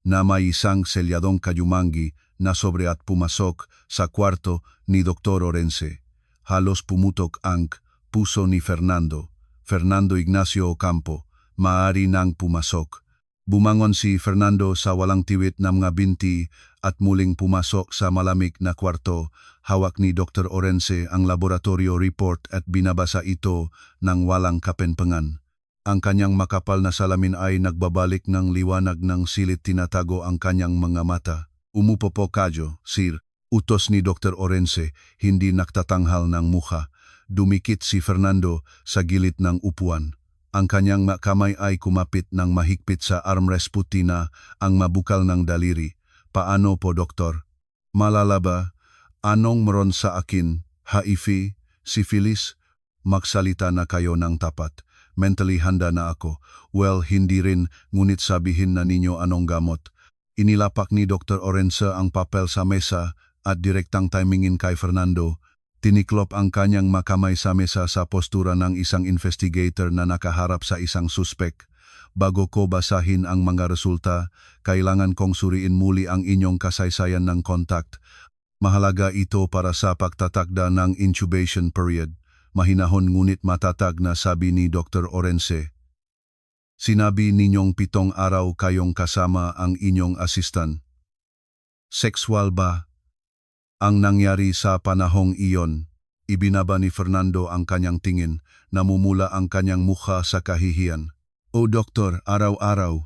na may isang selyadong kayumangi na sobre at pumasok sa kwarto ni Dr. Orense. Halos pumutok ang puso ni Fernando. Fernando Ignacio Ocampo, maaari nang pumasok. Bumangon si Fernando sa walang tiwit na mga binti at muling pumasok sa malamig na kwarto. Hawak ni Dr. Orense ang laboratorio report at binabasa ito ng walang kapenpangan. Ang kanyang makapal na salamin ay nagbabalik ng liwanag ng silit tinatago ang kanyang mga mata. Umupo po kayo, sir. Utos ni Dr. Orense, hindi naktatanghal ng mukha. Dumikit si Fernando sa gilid ng upuan. Ang kanyang kamay ay kumapit ng mahigpit sa armrest puti na ang mabukal ng daliri. Paano po, doktor? Malala ba? Anong meron sa akin? HIV? Syphilis? Magsalita na kayo ng tapat. Mentally handa na ako. Well, hindi rin, ngunit sabihin na ninyo anong gamot. Inilapak ni Dr. Orense ang papel sa mesa at direktang timingin kay Fernando. Tiniklop ang kanyang makamay sa mesa sa postura ng isang investigator na nakaharap sa isang suspek. Bago ko basahin ang mga resulta, kailangan kong suriin muli ang inyong kasaysayan ng contact. Mahalaga ito para sa pagtatakda ng intubation period. Mahinahon ngunit matatag na sabi ni Dr. Orense. Sinabi ninyong 7 araw kayong kasama ang inyong assistant. Sexual ba ang nangyari sa panahong iyon? Ibinaba ni Fernando ang kanyang tingin, namumula ang kanyang mukha sa kahihiyan. O doktor, araw-araw,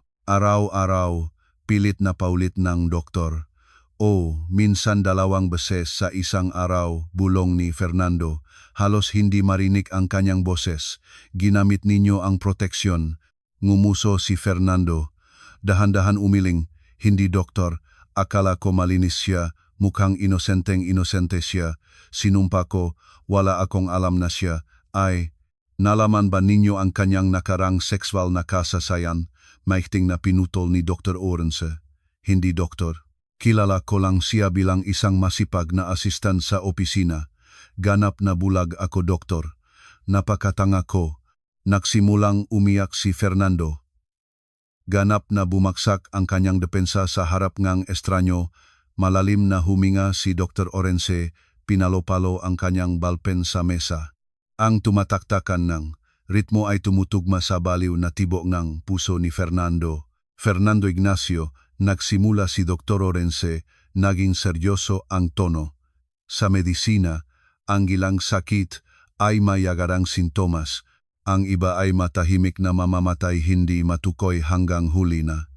pilit na paulit ng doktor. O, minsan 2 beses sa isang araw, bulong ni Fernando. Halos hindi marinig ang kanyang boses. Ginamit ninyo ang proteksyon. Ngumuso si Fernando. Dahan-dahan umiling. Hindi doktor, akala ko malinis siya. Mukhang inosente siya. Sinumpa ko, wala akong alam na siya. Ay, nalaman ba ninyo ang kanyang nakarang sexual na kasasayan? Maikting na pinutol ni Dr. Orense. Hindi doktor. Kilala ko lang siya bilang isang masipag na asistan sa opisina. Ganap na bulag ako, doktor. Napakatanga ko. Nagsimulang umiyak si Fernando. Ganap na bumagsak ang kanyang depensa sa harap ngang estranyo. Malalim na huminga si Dr. Orense, pinalo-palo ang kanyang balpen sa mesa. Ang tumataktakan ng ritmo ay tumutugma sa baliw na tibok ng puso ni Fernando. Fernando Ignacio, nagsimula si Dr. Orense, naging seryoso ang tono. Sa medisina, ang ilang sakit ay may agarang sintomas. Ang iba ay matahimik na mamamatay hindi matukoy hanggang huli na.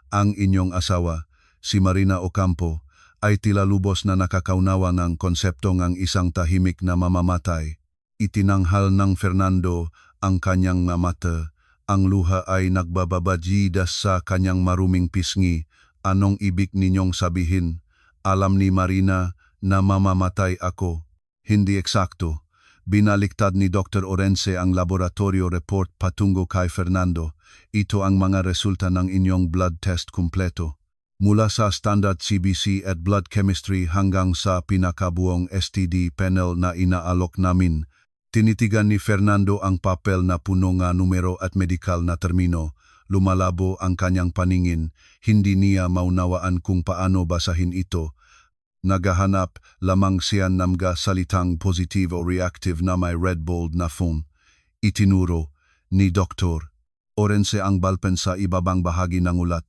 Ang inyong asawa, si Marina Ocampo, ay tila lubos na nakakaunawa ng konsepto ng isang tahimik na mamamatay. Itinanghal ng Fernando ang kanyang mata. Ang luha ay nagbababajidas sa kanyang maruming pisngi. Anong ibig ninyong sabihin? Alam ni Marina na mamamatay ako. Hindi eksakto. Binaliktad ni Dr. Orense ang laboratorio report patungo kay Fernando. Ito ang mga resulta ng inyong blood test kumpleto. Mula sa standard CBC at blood chemistry hanggang sa pinakabuong STD panel na inaalok namin, tinitigan ni Fernando ang papel na puno nga numero at medikal na termino. Lumalabo ang kanyang paningin, hindi niya maunawaan kung paano basahin ito. Nagahanap lamang siya ng salitang positive o reactive na may red bold na font. Itinuro ni Dr. Orense ang balpen sa ibabang bahagi ng ulat.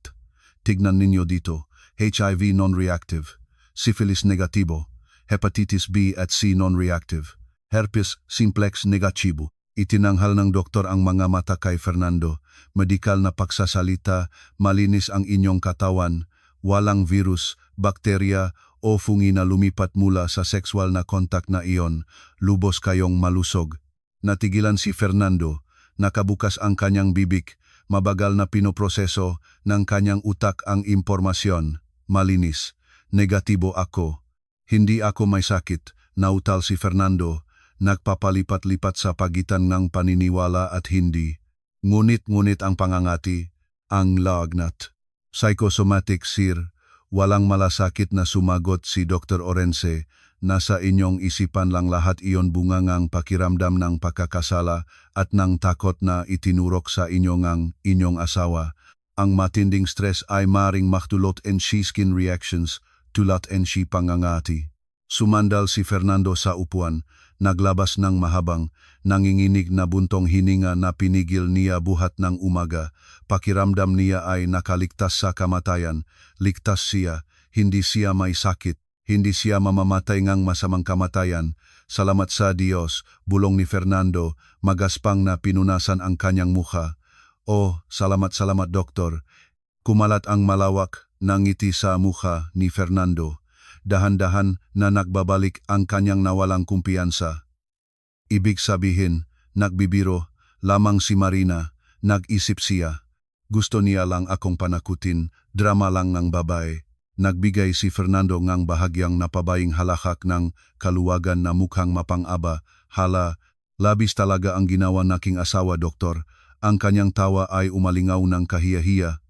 Tignan ninyo dito, HIV non-reactive, syphilis negatibo, hepatitis B at C non-reactive, herpes simplex negatibo. Itinanghal ng doktor ang mga mata kay Fernando. Medikal na pagsasalita, malinis ang inyong katawan, walang virus, bakterya o fungi na lumipat mula sa sexual na kontak na iyon, lubos kayong malusog. Natigilan si Fernando, nakabukas ang kanyang bibig, mabagal na pinoproseso ng kanyang utak ang impormasyon. Malinis, negatibo ako. Hindi ako may sakit, nautal si Fernando, nagpapalipat-lipat sa pagitan ng paniniwala at hindi. Ngunit ang pangangati, ang lagnat. Psychosomatic sir. Walang malasakit na sumagot si Dr. Orense. Nasa inyong isipan lang lahat iyon, bungangang pakiramdam ng pagkakasala at ng takot na itinurok sa inyong asawa. Ang matinding stress ay maring maktulot en si skin reactions, tulat en si pangangati. Sumandal si Fernando sa upuan, naglabas ng mahabang, nanginginig na buntong hininga na pinigil niya buhat ng umaga. Pakiramdam niya ay nakaligtas sa kamatayan. Ligtas siya, hindi siya may sakit, hindi siya mamamatay ngang masamang kamatayan. Salamat sa Diyos, bulong ni Fernando, magaspang na pinunasan ang kanyang mukha. Oh, salamat doktor. Kumalat ang malawak na ngiti sa mukha ni Fernando. Dahan-dahan na nagbabalik ang kanyang nawalang kumpiyansa. Ibig sabihin, nagbibiro lamang si Marina, nag-isip siya. Gusto niya lang akong panakutin, drama lang ng babae. Nagbigay si Fernando ngang bahagyang napabaying halakak ng kaluwagan na mukhang mapang-aba. Hala, labis talaga ang ginawa naking asawa, doktor. Ang kanyang tawa ay umalingaw ng kahiya-hiya.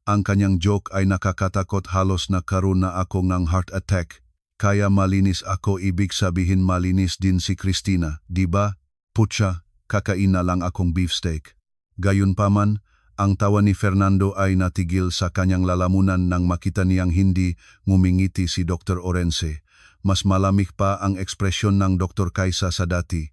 Ang kanyang joke ay nakakatakot, halos nagkaroon na ako ng heart attack. Kaya malinis ako, ibig sabihin malinis din si Christina, di ba? Putya, kakain na lang akong beefsteak. Gayunpaman, ang tawa ni Fernando ay natigil sa kanyang lalamunan nang makita niyang hindi ngumingiti si Dr. Orense. Mas malamig pa ang ekspresyon ng doktor kaysa sa dati.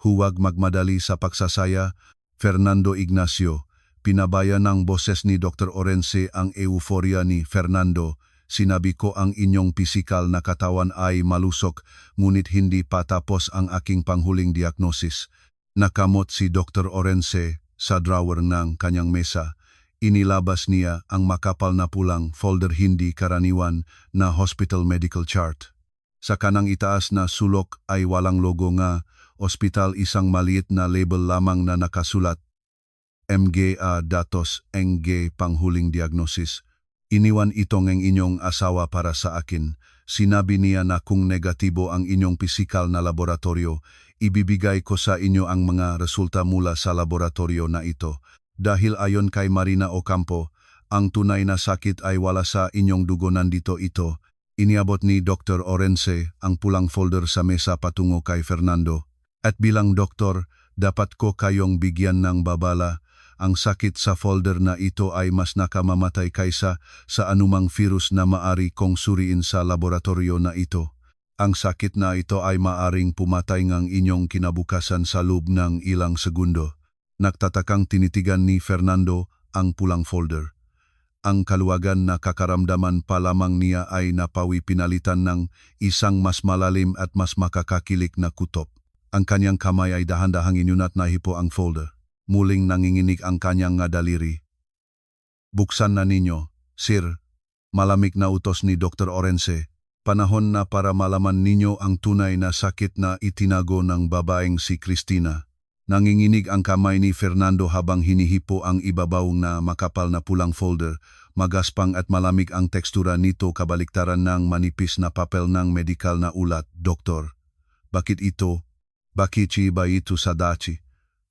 Huwag magmadali sa pagsasaya, Fernando Ignacio. Pinabaya ng boses ni Dr. Orense ang euforia ni Fernando. Sinabi ko ang inyong pisikal na katawan ay malusok, ngunit hindi pa tapos ang aking panghuling diagnosis. Nakamot si Dr. Orense sa drawer ng kanyang mesa. Inilabas niya ang makapal na pulang folder hindi karaniwan na hospital medical chart. Sa kanang itaas na sulok ay walang logo nga, ospital, isang maliit na label lamang na nakasulat. MGA datos NG panghuling diagnosis. Iniwan ito ng inyong asawa para sa akin. Sinabi niya na kung negatibo ang inyong pisikal na laboratorio, ibibigay ko sa inyo ang mga resulta mula sa laboratorio na ito. Dahil ayon kay Marina Ocampo, ang tunay na sakit ay wala sa inyong dugo, nandito ito. Iniabot ni Dr. Orense ang pulang folder sa mesa patungo kay Fernando. At bilang doktor, dapat ko kayong bigyan ng babala. Ang sakit sa folder na ito ay mas nakamamatay kaysa sa anumang virus na maari kong suriin sa laboratorio na ito. Ang sakit na ito ay maaring pumatay ngang inyong kinabukasan sa loob ng ilang segundo. Nagtatakang tinitigan ni Fernando ang pulang folder. Ang kaluwagan na kakaramdaman pa lamang niya ay napawi pinalitan ng isang mas malalim at mas makakakilik na kutob. Ang kanyang kamay ay dahan-dahang inyunat na hipo ang folder. Muling nanginginig ang kanyang nga daliri. Buksan na ninyo, Sir. Malamig na utos ni Dr. Orense. Panahon na para malaman ninyo ang tunay na sakit na itinago ng babaeng si Cristina. Nanginginig ang kamay ni Fernando habang hinihipo ang ibabaw na makapal na pulang folder. Magaspang at malamig ang tekstura nito kabaliktaran ng manipis na papel ng medikal na ulat. Doktor, bakit ito? Bakit ba ito sa dachi?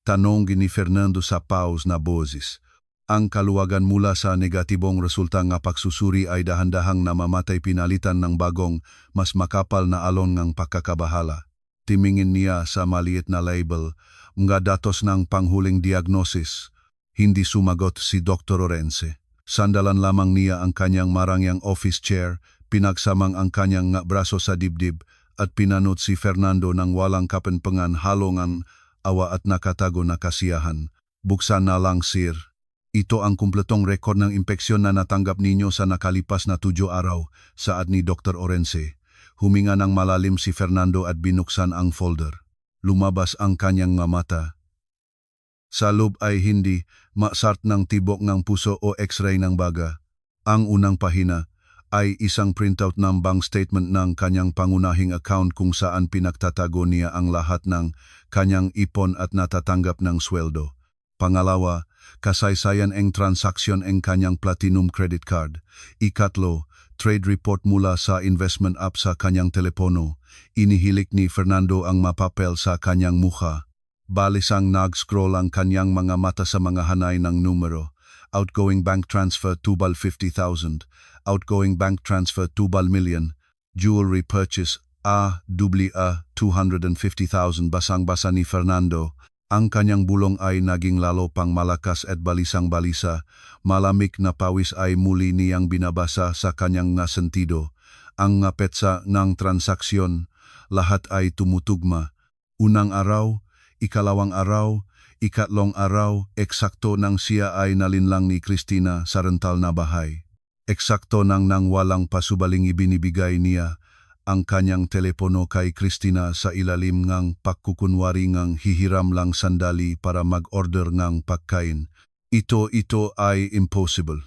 Tanong ni Fernando sa pause na boses. Ang kaluwagan mula sa negatibong resulta ng pagsusuri ay dahan-dahang namamatay pinalitan ng bagong, mas makapal na alon ng pagkakabahala. Timingin niya sa maliit na label, mga datos ng panghuling diagnosis. Hindi sumagot si Dr. Orense. Sandalan lamang niya ang kanyang marangyang office chair, pinagsamang ang kanyang nga braso sa dibdib, at pinanot si Fernando ng walang kapenpangan halongan awa at nakatago na kasiyahan. Buksan na lang, Sir. Ito ang kumpletong rekord ng impeksyon na natanggap ninyo sa nakalipas na 7 araw, saad ni Dr. Orense. Huminga ng malalim si Fernando at binuksan ang folder. Lumabas ang kanyang mga mata. Sa loob ay hindi masart ng tibok ng puso o x-ray ng baga. Ang unang pahina ay isang printout ng bank statement ng kanyang pangunahing account kung saan pinagtatago niya ang lahat ng kanyang ipon at natatanggap ng sweldo. Pangalawa, kasaysayan ng transaksyon ng kanyang platinum credit card. Ikatlo, trade report mula sa investment app sa kanyang telepono. Inihilik ni Fernando ang mapapel sa kanyang mukha. Balisang nag-scroll ang kanyang mga mata sa mga hanay ng numero. Outgoing bank transfer 250,000. Outgoing bank transfer 2 million. Jewelry purchase A 250,000. Basang-basa ni Fernando. Ang kanyang bulong ay naging lalo pang malakas at balisang-balisa. Malamig na pawis ay muli niyang binabasa sa kanyang nasentido. Ang petsa ng transaksyon, lahat ay tumutugma. Unang araw, ikalawang araw, ikatlong araw, eksakto nang siya ay nalinlang ni Cristina sa rental na bahay. Eksakto nang walang pasubaling ibinibigay niya ang kanyang telepono kay Cristina sa ilalim ng pagkukunwari ng hihiram lang sandali para mag-order ng pagkain. Ito ay impossible.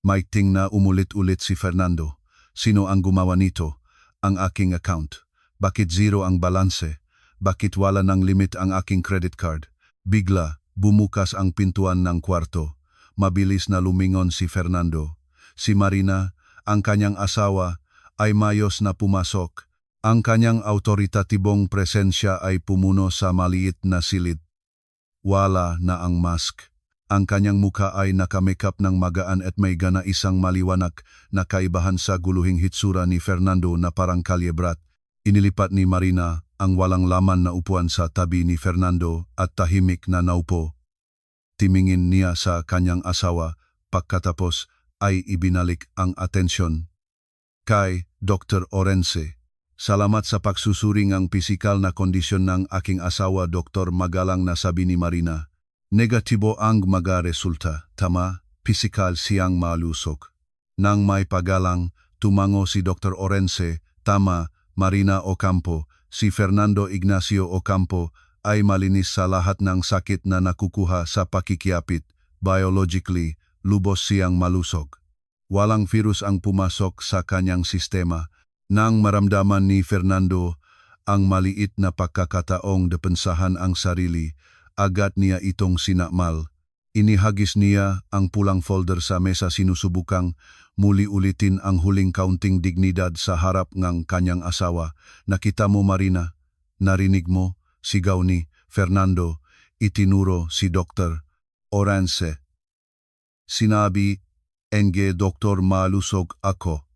Maiting na umulit-ulit si Fernando. Sino ang gumawa nito? Ang aking account. Bakit zero ang balanse? Bakit wala ng limit ang aking credit card? Bigla, bumukas ang pintuan ng kwarto. Mabilis na lumingon si Fernando. Si Marina, ang kanyang asawa, ay mayos na pumasok. Ang kanyang autoritatibong presensya ay pumuno sa maliit na silid. Wala na ang mask. Ang kanyang mukha ay nakamakeup ng magaan at may gana isang maliwanag na kaibahan sa guluhing hitsura ni Fernando na parang kalyebrat. Inilipat ni Marina ang walang laman na upuan sa tabi ni Fernando at tahimik na naupo. Timingin niya sa kanyang asawa, pagkatapos ay ibinalik ang atensyon kay Dr. Orense. Salamat sa pagsusuri ng pisikal na kondisyon ng aking asawa, Dr. Magalang na sabi ni Marina. Negatibo ang mga resulta, tama, pisikal siyang malusok. Nang may pagalang, tumango si Dr. Orense, tama, Marina Ocampo, si Fernando Ignacio Ocampo ay malinis sa lahat ng sakit na nakukuha sa pakikiapit. Biologically, lubos siyang malusog. Walang virus ang pumasok sa kanyang sistema. Nang maramdaman ni Fernando ang maliit na pagkakataong depensahan ang sarili, agad niya itong sinakmal. Inihagis niya ang pulang folder sa mesa sinusubukang muli ulitin ang huling kaunting dignidad sa harap ng kanyang asawa. Nakita mo, Marina? Narinig mo? Sigaw ni Fernando. Itinuro si Dr. Orense. Sinabi, Enge Doktor malusog ako.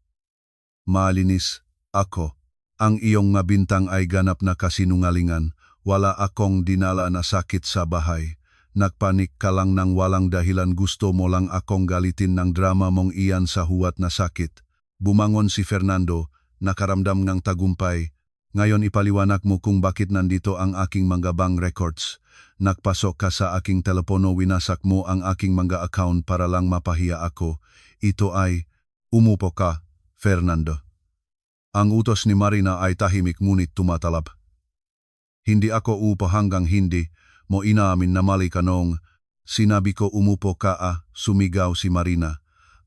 Malinis ako. Ang iyong nga bintang ay ganap na kasinungalingan. Wala akong dinala na sakit sa bahay. Nagpanik ka lang ng walang dahilan, gusto mo lang akong galitin ng drama mong iyan sa huwat na sakit. Bumangon si Fernando, nakaramdam ng tagumpay. Ngayon ipaliwanag mo kung bakit nandito ang aking mga bank records. Nagpasok ka sa aking telepono, winasak mo ang aking mga account para lang mapahiya ako. Ito ay, umupo ka, Fernando. Ang utos ni Marina ay tahimik ngunit tumatalab. Hindi ako upo hanggang hindi mo inaamin na mali ka noong sinabi ko umupo ka, sumigaw si Marina.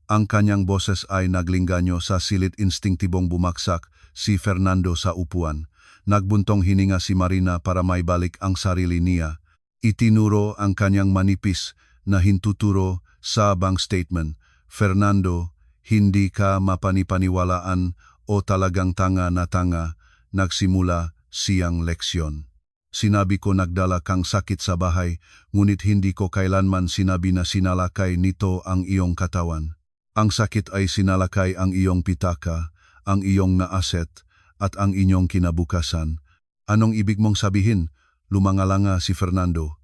Ang kanyang boses ay naglingganyo, sa silid instinktibong bumaksak si Fernando sa upuan. Nagbuntong hininga si Marina para maibalik ang sarili niya. Itinuro ang kanyang manipis na hintuturo sa bank statement. Fernando, hindi ka mapanipaniwalaan o talagang tanga na tanga. Nagsimula siyang leksyon. Sinabi ko nagdala kang sakit sa bahay, ngunit hindi ko kailanman sinabi na sinalakay nito ang iyong katawan. Ang sakit ay sinalakay ang iyong pitaka, ang iyong na asset, at ang inyong kinabukasan. Anong ibig mong sabihin? Lumangalanga si Fernando.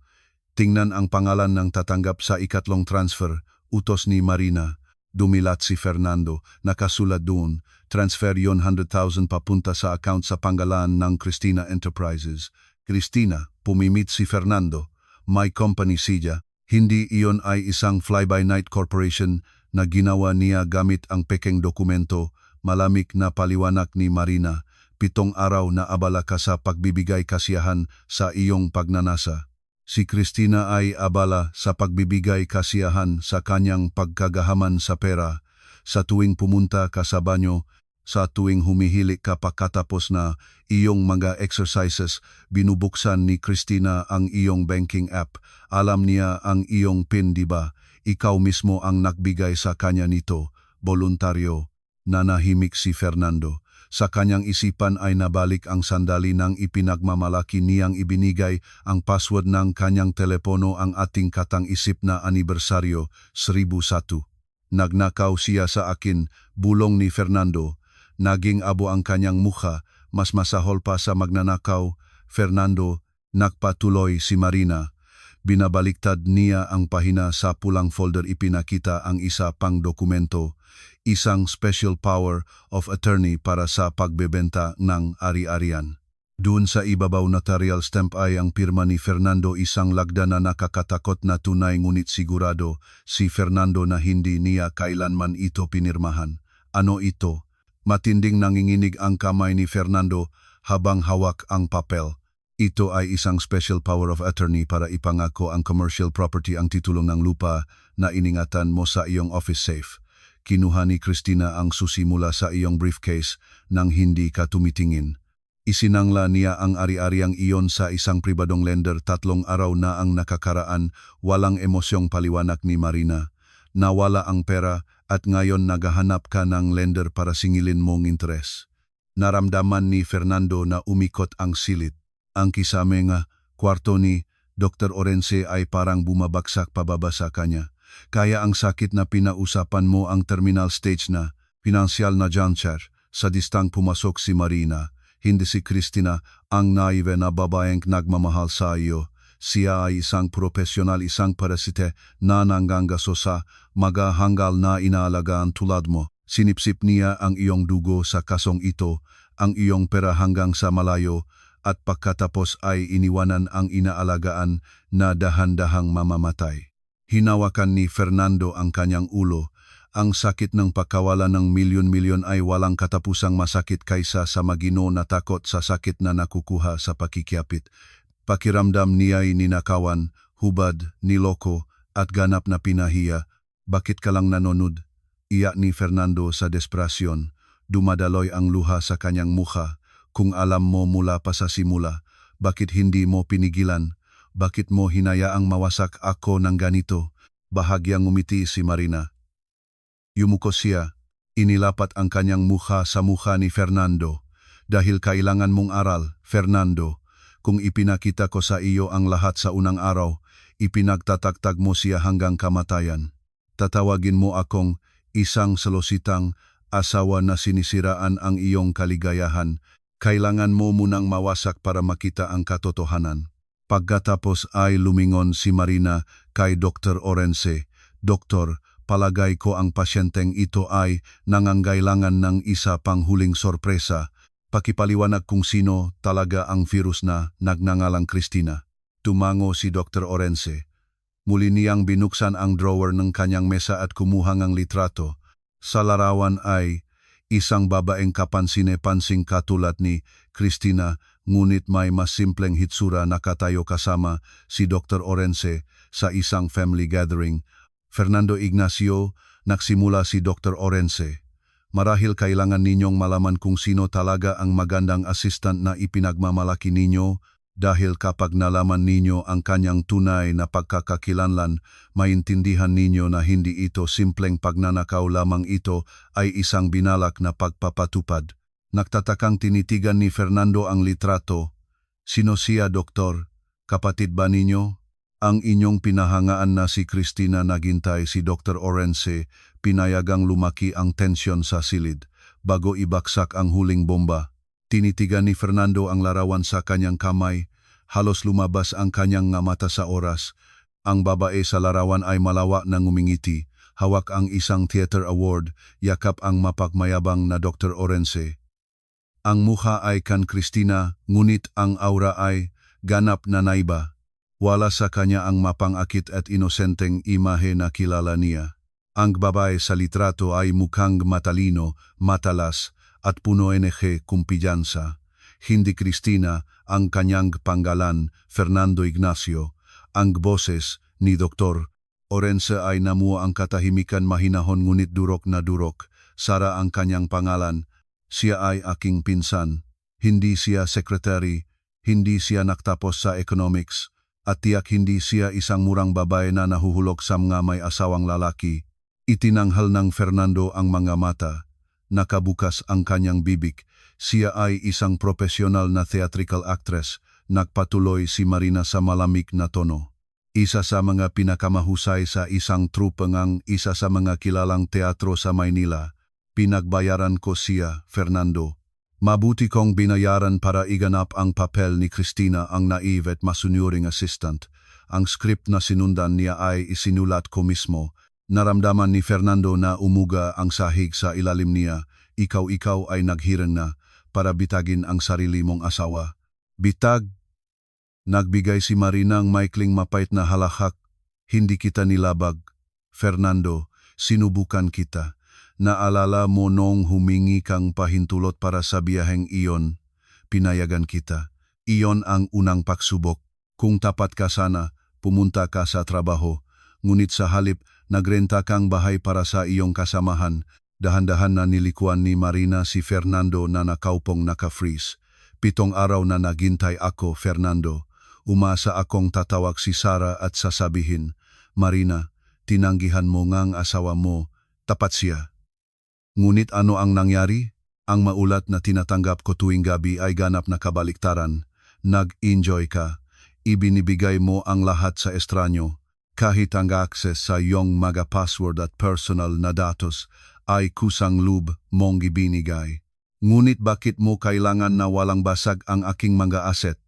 Tingnan ang pangalan ng tatanggap sa ikatlong transfer, utos ni Marina. Dumilat si Fernando, nakasulat doon, transfer 100,000 papunta sa account sa pangalan ng Cristina Enterprises. Cristina, pumimit si Fernando. My company siya. Hindi iyon ay isang fly-by-night corporation na ginawa niya gamit ang pekeng dokumento. Malamig na paliwanag ni Marina. 7 araw na abala ka sa pagbibigay kasiyahan sa iyong pagnanasa. Si Cristina ay abala sa pagbibigay kasiyahan sa kanyang pagkagahaman sa pera. Sa tuwing pumunta ka sa banyo, sa tuwing humihili ka pagkatapos na iyong mga exercises, binubuksan ni Cristina ang iyong banking app. Alam niya ang iyong PIN, diba? Ikaw mismo ang nagbigay sa kanya nito. Voluntaryo. Nanahimik si Fernando. Sa kanyang isipan ay nabalik ang sandali nang ipinagmamalaki niyang ibinigay ang password ng kanyang telepono ang ating katang-isip na anibersaryo, 1001. Nagnakaw siya sa akin, bulong ni Fernando. Naging abo ang kanyang mukha, mas masahol pa sa magnanakaw. Fernando, nagpatuloy si Marina. Binabaliktad niya ang pahina sa pulang folder, ipinakita ang isa pang dokumento, isang special power of attorney para sa pagbebenta ng ari-arian. Doon sa ibabaw notarial stamp ay ang pirma ni Fernando, isang lagda na nakakatakot na tunay, ngunit sigurado si Fernando na hindi niya kailanman ito pinirmahan. Ano ito? Matinding nanginginig ang kamay ni Fernando habang hawak ang papel. Ito ay isang special power of attorney para ipangako ang commercial property, ang titulong ng lupa na iningatan mo sa iyong office safe. Kinuha ni Cristina ang susi mula sa iyong briefcase nang hindi ka tumitingin. Isinangla niya ang ari-ariang iyon sa isang pribadong lender. 3 araw na ang nakakaraan, walang emosyong paliwanag ni Marina. Nawala ang pera at ngayon naghahanap ka ng lender para singilin mong interes. Naramdaman ni Fernando na umikot ang silid. Ang kisame nga, kwarto ni Dr. Orense ay parang bumabagsak pababa sa kanya. Kaya ang sakit na pinausapan mo ang terminal stage na, pinansyal na juncture. Sa distang pumasok si Marina, hindi si Cristina, ang naive na babaeng nagmamahal sa iyo. Siya ay isang profesional, isang parasite na nanganggaso sa magahanggal na inaalagaan tulad mo. Sinipsip niya ang iyong dugo sa kasong ito, ang iyong pera hanggang sa malayo, at pagkatapos ay iniwanan ang inaalagaan na dahan-dahang mamamatay. Hinawakan ni Fernando ang kanyang ulo. Ang sakit ng pagkawala ng milyon-milyon ay walang katapusang masakit kaysa sa magino na takot sa sakit na nakukuha sa pakikiapit. Pakiramdam niya'y ninakawan, hubad, niloko, at ganap na pinahiya. Bakit ka lang nanonood? Iyak ni Fernando sa desperasyon. Dumadaloy ang luha sa kanyang mukha. Kung alam mo mula pa sa simula, bakit hindi mo pinigilan? Bakit mo hinayaang mawasak ako ng ganito? Bahagyang umiti si Marina. Yumuko siya. Inilapat ang kanyang mukha sa mukha ni Fernando. Dahil kailangan mong aral, Fernando. Kung ipinakita ko sa iyo ang lahat sa unang araw, ipinagtatagtag mo siya hanggang kamatayan. Tatawagin mo akong isang selositang asawa na sinisiraan ang iyong kaligayahan, kailangan mo munang mawasak para makita ang katotohanan. Pagkatapos ay lumingon si Marina kay Dr. Orense. Doktor, palagay ko ang pasyenteng ito ay nangangailangan ng isa pang huling sorpresa. Pakipaliwanag kung sino talaga ang virus na nagngangalang Cristina. Tumango si Dr. Orense. Muli niyang binuksan ang drawer ng kanyang mesa at kumuha ng litrato. Sa larawan ay isang babaeng kapansin-pansing katulad ni Cristina, ngunit may mas simpleng hitsura nakatayo kasama si Dr. Orense sa isang family gathering. Fernando Ignacio, nagsimula si Dr. Orense. Marahil kailangan ninyong malaman kung sino talaga ang magandang assistant na ipinagmamalaki ninyo dahil kapag nalaman ninyo ang kanyang tunay na pagkakakilanlan, maintindihan ninyo na hindi ito simpleng pagnanakaw lamang, ito ay isang binalak na pagpapatupad. Nagtatakang tinitigan ni Fernando ang litrato. Sino siya, doktor? Kapatid ba ninyo? Ang inyong pinahangaan na si Cristina, naghintay si Dr. Orense, pinayagang lumaki ang tensyon sa silid bago ibaksak ang huling bomba. Tinitigan ni Fernando ang larawan sa kanyang kamay, halos lumabas ang kanyang mata sa oras. Ang babae sa larawan ay malawak na ngumingiti, hawak ang isang theater award, yakap ang mapagmayabang na Dr. Orense. Ang mukha ay kan Cristina, ngunit ang aura ay ganap na naiba. Wala sa kanya ang mapangakit at inosenteng imahe na kilala niya. Ang babae sa litrato ay mukhang matalino, matalas, at puno kumpiyansa. Hindi Cristina ang kanyang panggalan, Fernando Ignacio. Ang boses ni Dr. Orense ay namuo ang katahimikan, mahinahon ngunit durok na durok. Sara ang kanyang pangalan. Siya ay aking pinsan. Hindi siya secretary, hindi siya naktapos sa economics, at tiyak hindi siya isang murang babae na nahuhulog sa mga may asawang lalaki. Itinanghal ng Fernando ang mga mata. Nakabukas ang kanyang bibig. Siya ay isang profesional na theatrical actress. Nagpatuloy si Marina sa malamig na tono. Isa sa mga pinakamahusay sa isang trupe ng isa sa mga kilalang teatro sa Maynila. Pinagbayaran ko siya, Fernando. Mabuti kong binayaran para iganap ang papel ni Cristina, ang naive at masunuring assistant. Ang script na sinundan niya ay isinulat ko mismo. Naramdaman ni Fernando na umuga ang sahig sa ilalim niya. Ikaw ay naghirang na para bitagin ang sarili mong asawa. Bitag? Nagbigay si Marina ng maikling mapait na halahak. Hindi kita nilabag. Fernando, sinubukan kita. Naalala mo nung humingi kang pahintulot para sa biyaheng iyon, pinayagan kita. Iyon ang unang pagsubok. Kung tapat ka sana, pumunta ka sa trabaho. Ngunit sa halip, nagrenta kang bahay para sa iyong kasamahan. Dahan-dahan na nilikuan ni Marina si Fernando na nakaupong naka-freeze. 7 araw na naghintay ako, Fernando. Umasa akong tatawag si Sara at sasabihin, Marina, tinanggihan mo ngang asawa mo, tapat siya. Ngunit ano ang nangyari? Ang maulat na tinatanggap ko tuwing gabi ay ganap na kabaliktaran. Nag-enjoy ka. Ibinibigay mo ang lahat sa estranyo. Kahit ang access sa iyong mga password at personal na datos ay kusang loob mong ibinigay. Ngunit bakit mo kailangan na walang basag ang aking mga asset?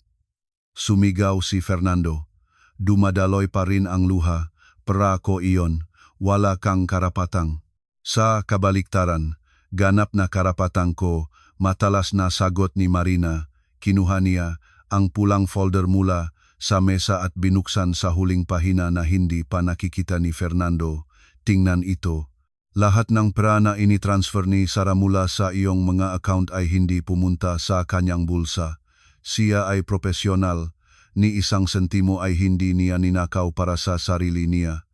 Sumigaw si Fernando. Dumadaloy pa rin ang luha. Para ko iyon. Wala kang karapatang. Sa kabaliktaran, ganap na karapatan ko, matalas na sagot ni Marina. Kinuha niya ang pulang folder mula sa mesa at binuksan sa huling pahina na hindi pa nakikita ni Fernando. Tingnan ito. Lahat ng pera na initransfer ni Sara mula sa iyong mga account ay hindi pumunta sa kanyang bulsa. Siya ay profesional. Ni isang sentimo ay hindi niya ninakaw para sa sarili niya.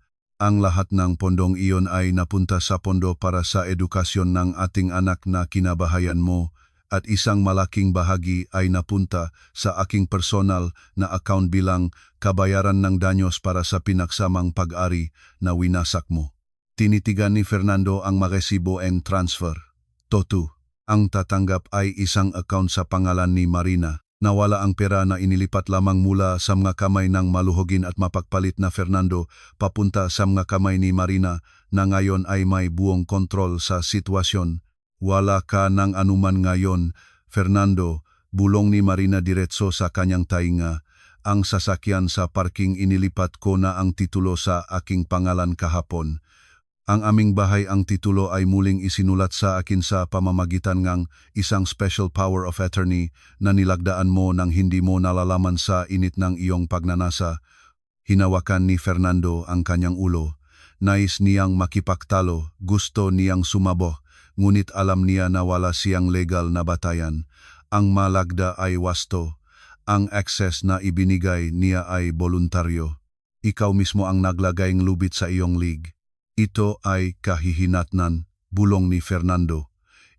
Ang lahat ng pondong iyon ay napunta sa pondo para sa edukasyon ng ating anak na kinabahayan mo, at isang malaking bahagi ay napunta sa aking personal na account bilang kabayaran ng danyos para sa pinaksamang pag-ari na winasak mo. Tinitigan ni Fernando ang maresibo and transfer. Totu, ang tatanggap ay isang account sa pangalan ni Marina. Nawala ang pera na inilipat lamang mula sa mga kamay ng maluhogin at mapagpalit na Fernando papunta sa mga kamay ni Marina na ngayon ay may buong kontrol sa sitwasyon. Wala ka ng anuman ngayon, Fernando, bulong ni Marina diretso sa kanyang tainga. Ang sasakyan sa parking inilipat ko na ang titulo sa aking pangalan kahapon. Ang aming bahay ang titulo ay muling isinulat sa akin sa pamamagitan ng isang special power of attorney na nilagdaan mo nang hindi mo nalalaman sa init ng iyong pagnanasa. Hinawakan ni Fernando ang kanyang ulo. Nais niyang makipaktalo, gusto niyang sumabo, ngunit alam niya na wala siyang legal na batayan. Ang malagda ay wasto. Ang access na ibinigay niya ay voluntaryo. Ikaw mismo ang naglagay ng lubid sa iyong league. Ito ay kahihinatnan, bulong ni Fernando.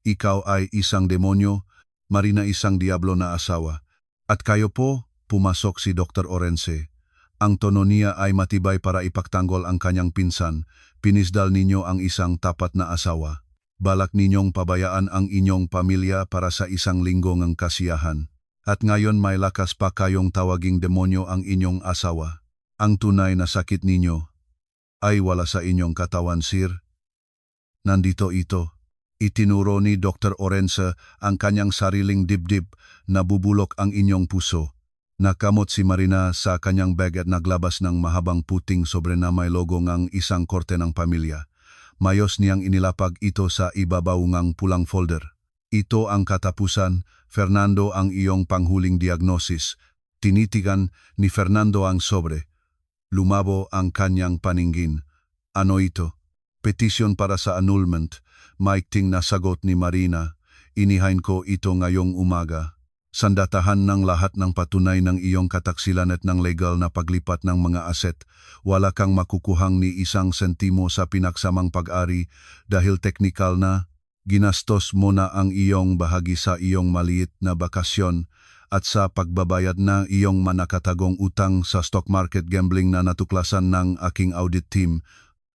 Ikaw ay isang demonyo, Marina isang diablo na asawa. At kayo po, pumasok si Dr. Orense. Ang tono niya ay matibay para ipagtanggol ang kanyang pinsan. Pinisdal ninyo ang isang tapat na asawa. Balak ninyong pabayaan ang inyong pamilya para sa isang linggo ng kasiyahan. At ngayon may lakas pa kayong tawaging demonyo ang inyong asawa. Ang tunay na sakit ninyo ay wala sa inyong katawan, sir. Nandito ito. Itinuro ni Dr. Orense ang kanyang sariling dibdib na bubulok ang inyong puso. Nakamot si Marina sa kanyang bag at naglabas ng mahabang puting sobre na may logo ng isang korte ng pamilya. Mayos niyang inilapag ito sa ibabaw ng pulang folder. Ito ang katapusan, Fernando, ang iyong panghuling diagnosis. Tinitigan ni Fernando ang sobre. Lumabo ang kanyang paningin. Ano ito? Petisyon para sa annulment. Maikting na sagot ni Marina. Inihain ko ito ngayong umaga. Sandatahan ng lahat ng patunay ng iyong kataksilan at ng legal na paglipat ng mga aset. Wala kang makukuhang ni isang sentimo sa pinaksamang pag-ari dahil teknikal na ginastos mo na ang iyong bahagi sa iyong maliit na bakasyon at sa pagbabayad na iyong manakatagong utang sa stock market gambling na natuklasan ng aking audit team.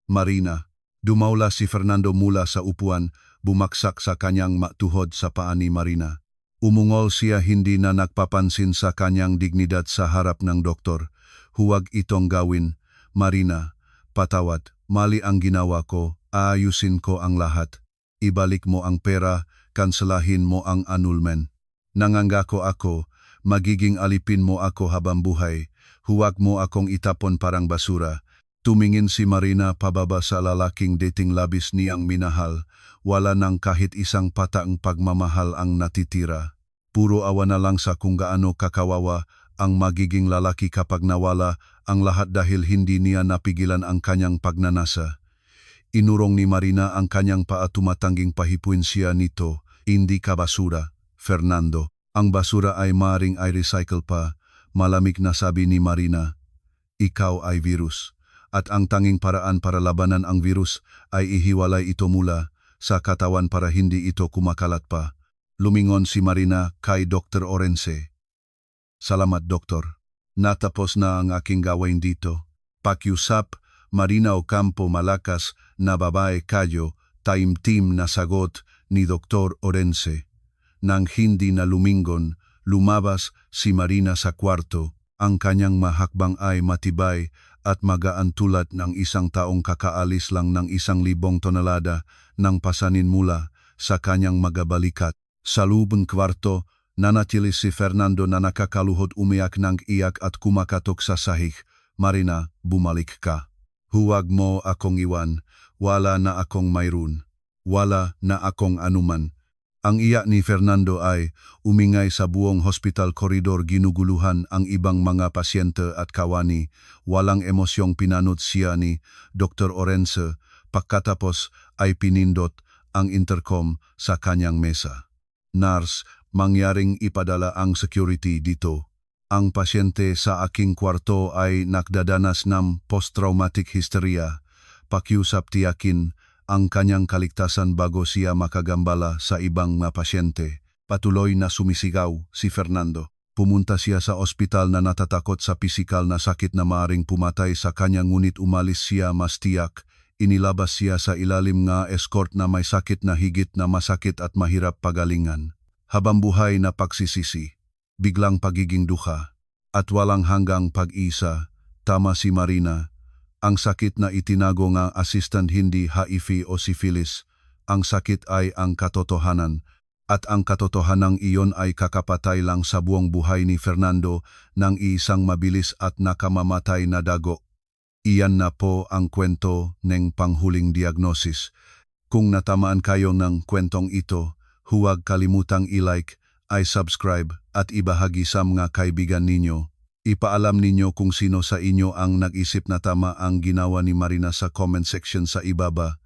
Marina, dumawla si Fernando mula sa upuan, bumaksak sa kanyang matuhod sa paa ni Marina. Umungol siya, hindi na nagpapansin sa kanyang dignidad sa harap ng doktor. Huwag itong gawin. Marina, patawad, mali ang ginawa ko, aayusin ko ang lahat. Ibalik mo ang pera, kanselahin mo ang annulment. Nangangako ako, magiging alipin mo ako habang buhay. Huwag mo akong itapon parang basura. Tumingin si Marina pababa sa lalaking dating labis niyang minahal. Wala nang kahit isang pataang pagmamahal ang natitira. Puro awa na lang sa kung gaano kakawawa ang magiging lalaki kapag nawala ang lahat dahil hindi niya napigilan ang kanyang pagnanasa. Inurong ni Marina ang kanyang paa, tumatangging pahipuin siya nito. Hindi ka basura, Fernando. Ang basura ay maring ay recycle pa. Malamig na sabi ni Marina. Ikaw ay virus. At ang tanging paraan para labanan ang virus ay ihiwalay ito mula sa katawan para hindi ito kumakalat pa. Lumingon si Marina kay Dr. Orense. Salamat, Doktor. Natapos na ang aking gawain dito. Pakiusap, Marina Ocampo, malakas na babae kayo, taimtim na sagot ni Dr. Orense. Nang hindi na lumingon, lumabas si Marina sa kwarto. Ang kanyang mahakbang ay matibay at magaan tulad ng isang taong kakaalis lang ng 1,000 tonelada ng pasanin mula sa kanyang magabalikat. Sa lubong kwarto, nanatili si Fernando na nakakaluhod, umiyak ng iyak at kumakatok sa sahig. Marina, bumalik ka. Huwag mo akong iwan. Wala na akong mayroon. Wala na akong anuman. Ang iyak ni Fernando ay umingay sa buong hospital koridor, ginuguluhan ang ibang mga pasyente at kawani. Walang emosyong pinanod siya ni Dr. Orense. Pagkatapos ay pinindot ang intercom sa kanyang mesa. Nurse, mangyaring ipadala ang security dito. Ang pasyente sa aking kwarto ay nakdadanas ng post-traumatic hysteria. Pakiusap, tiyakin ang kanyang kaligtasan bago siya makagambala sa ibang mga pasyente. Patuloy na sumisigaw si Fernando. Pumunta siya sa ospital na natatakot sa pisikal na sakit na maaring pumatay sa kanya, ngunit umalis siya mas tiyak. Inilabas siya sa ilalim nga escort na may sakit na higit na masakit at mahirap pagalingan. Habang buhay na pagsisisi, biglang pagiging duha, at walang hanggang pag-isa. Tama si Marina. Ang sakit na itinago nga assistant, hindi HIV o syphilis. ang sakit ay ang katotohanan, at ang katotohanang iyon ay kakapatay lang sa buong buhay ni Fernando ng isang mabilis at nakamamatay na dago. Iyan na po ang kwento ng panghuling diagnosis. Kung natamaan kayo ng kwentong ito, huwag kalimutang i-like, i-subscribe at ibahagi sa mga kaibigan ninyo. Ipaalam ninyo kung sino sa inyo ang nag-isip na tama ang ginawa ni Marina sa comment section sa ibaba.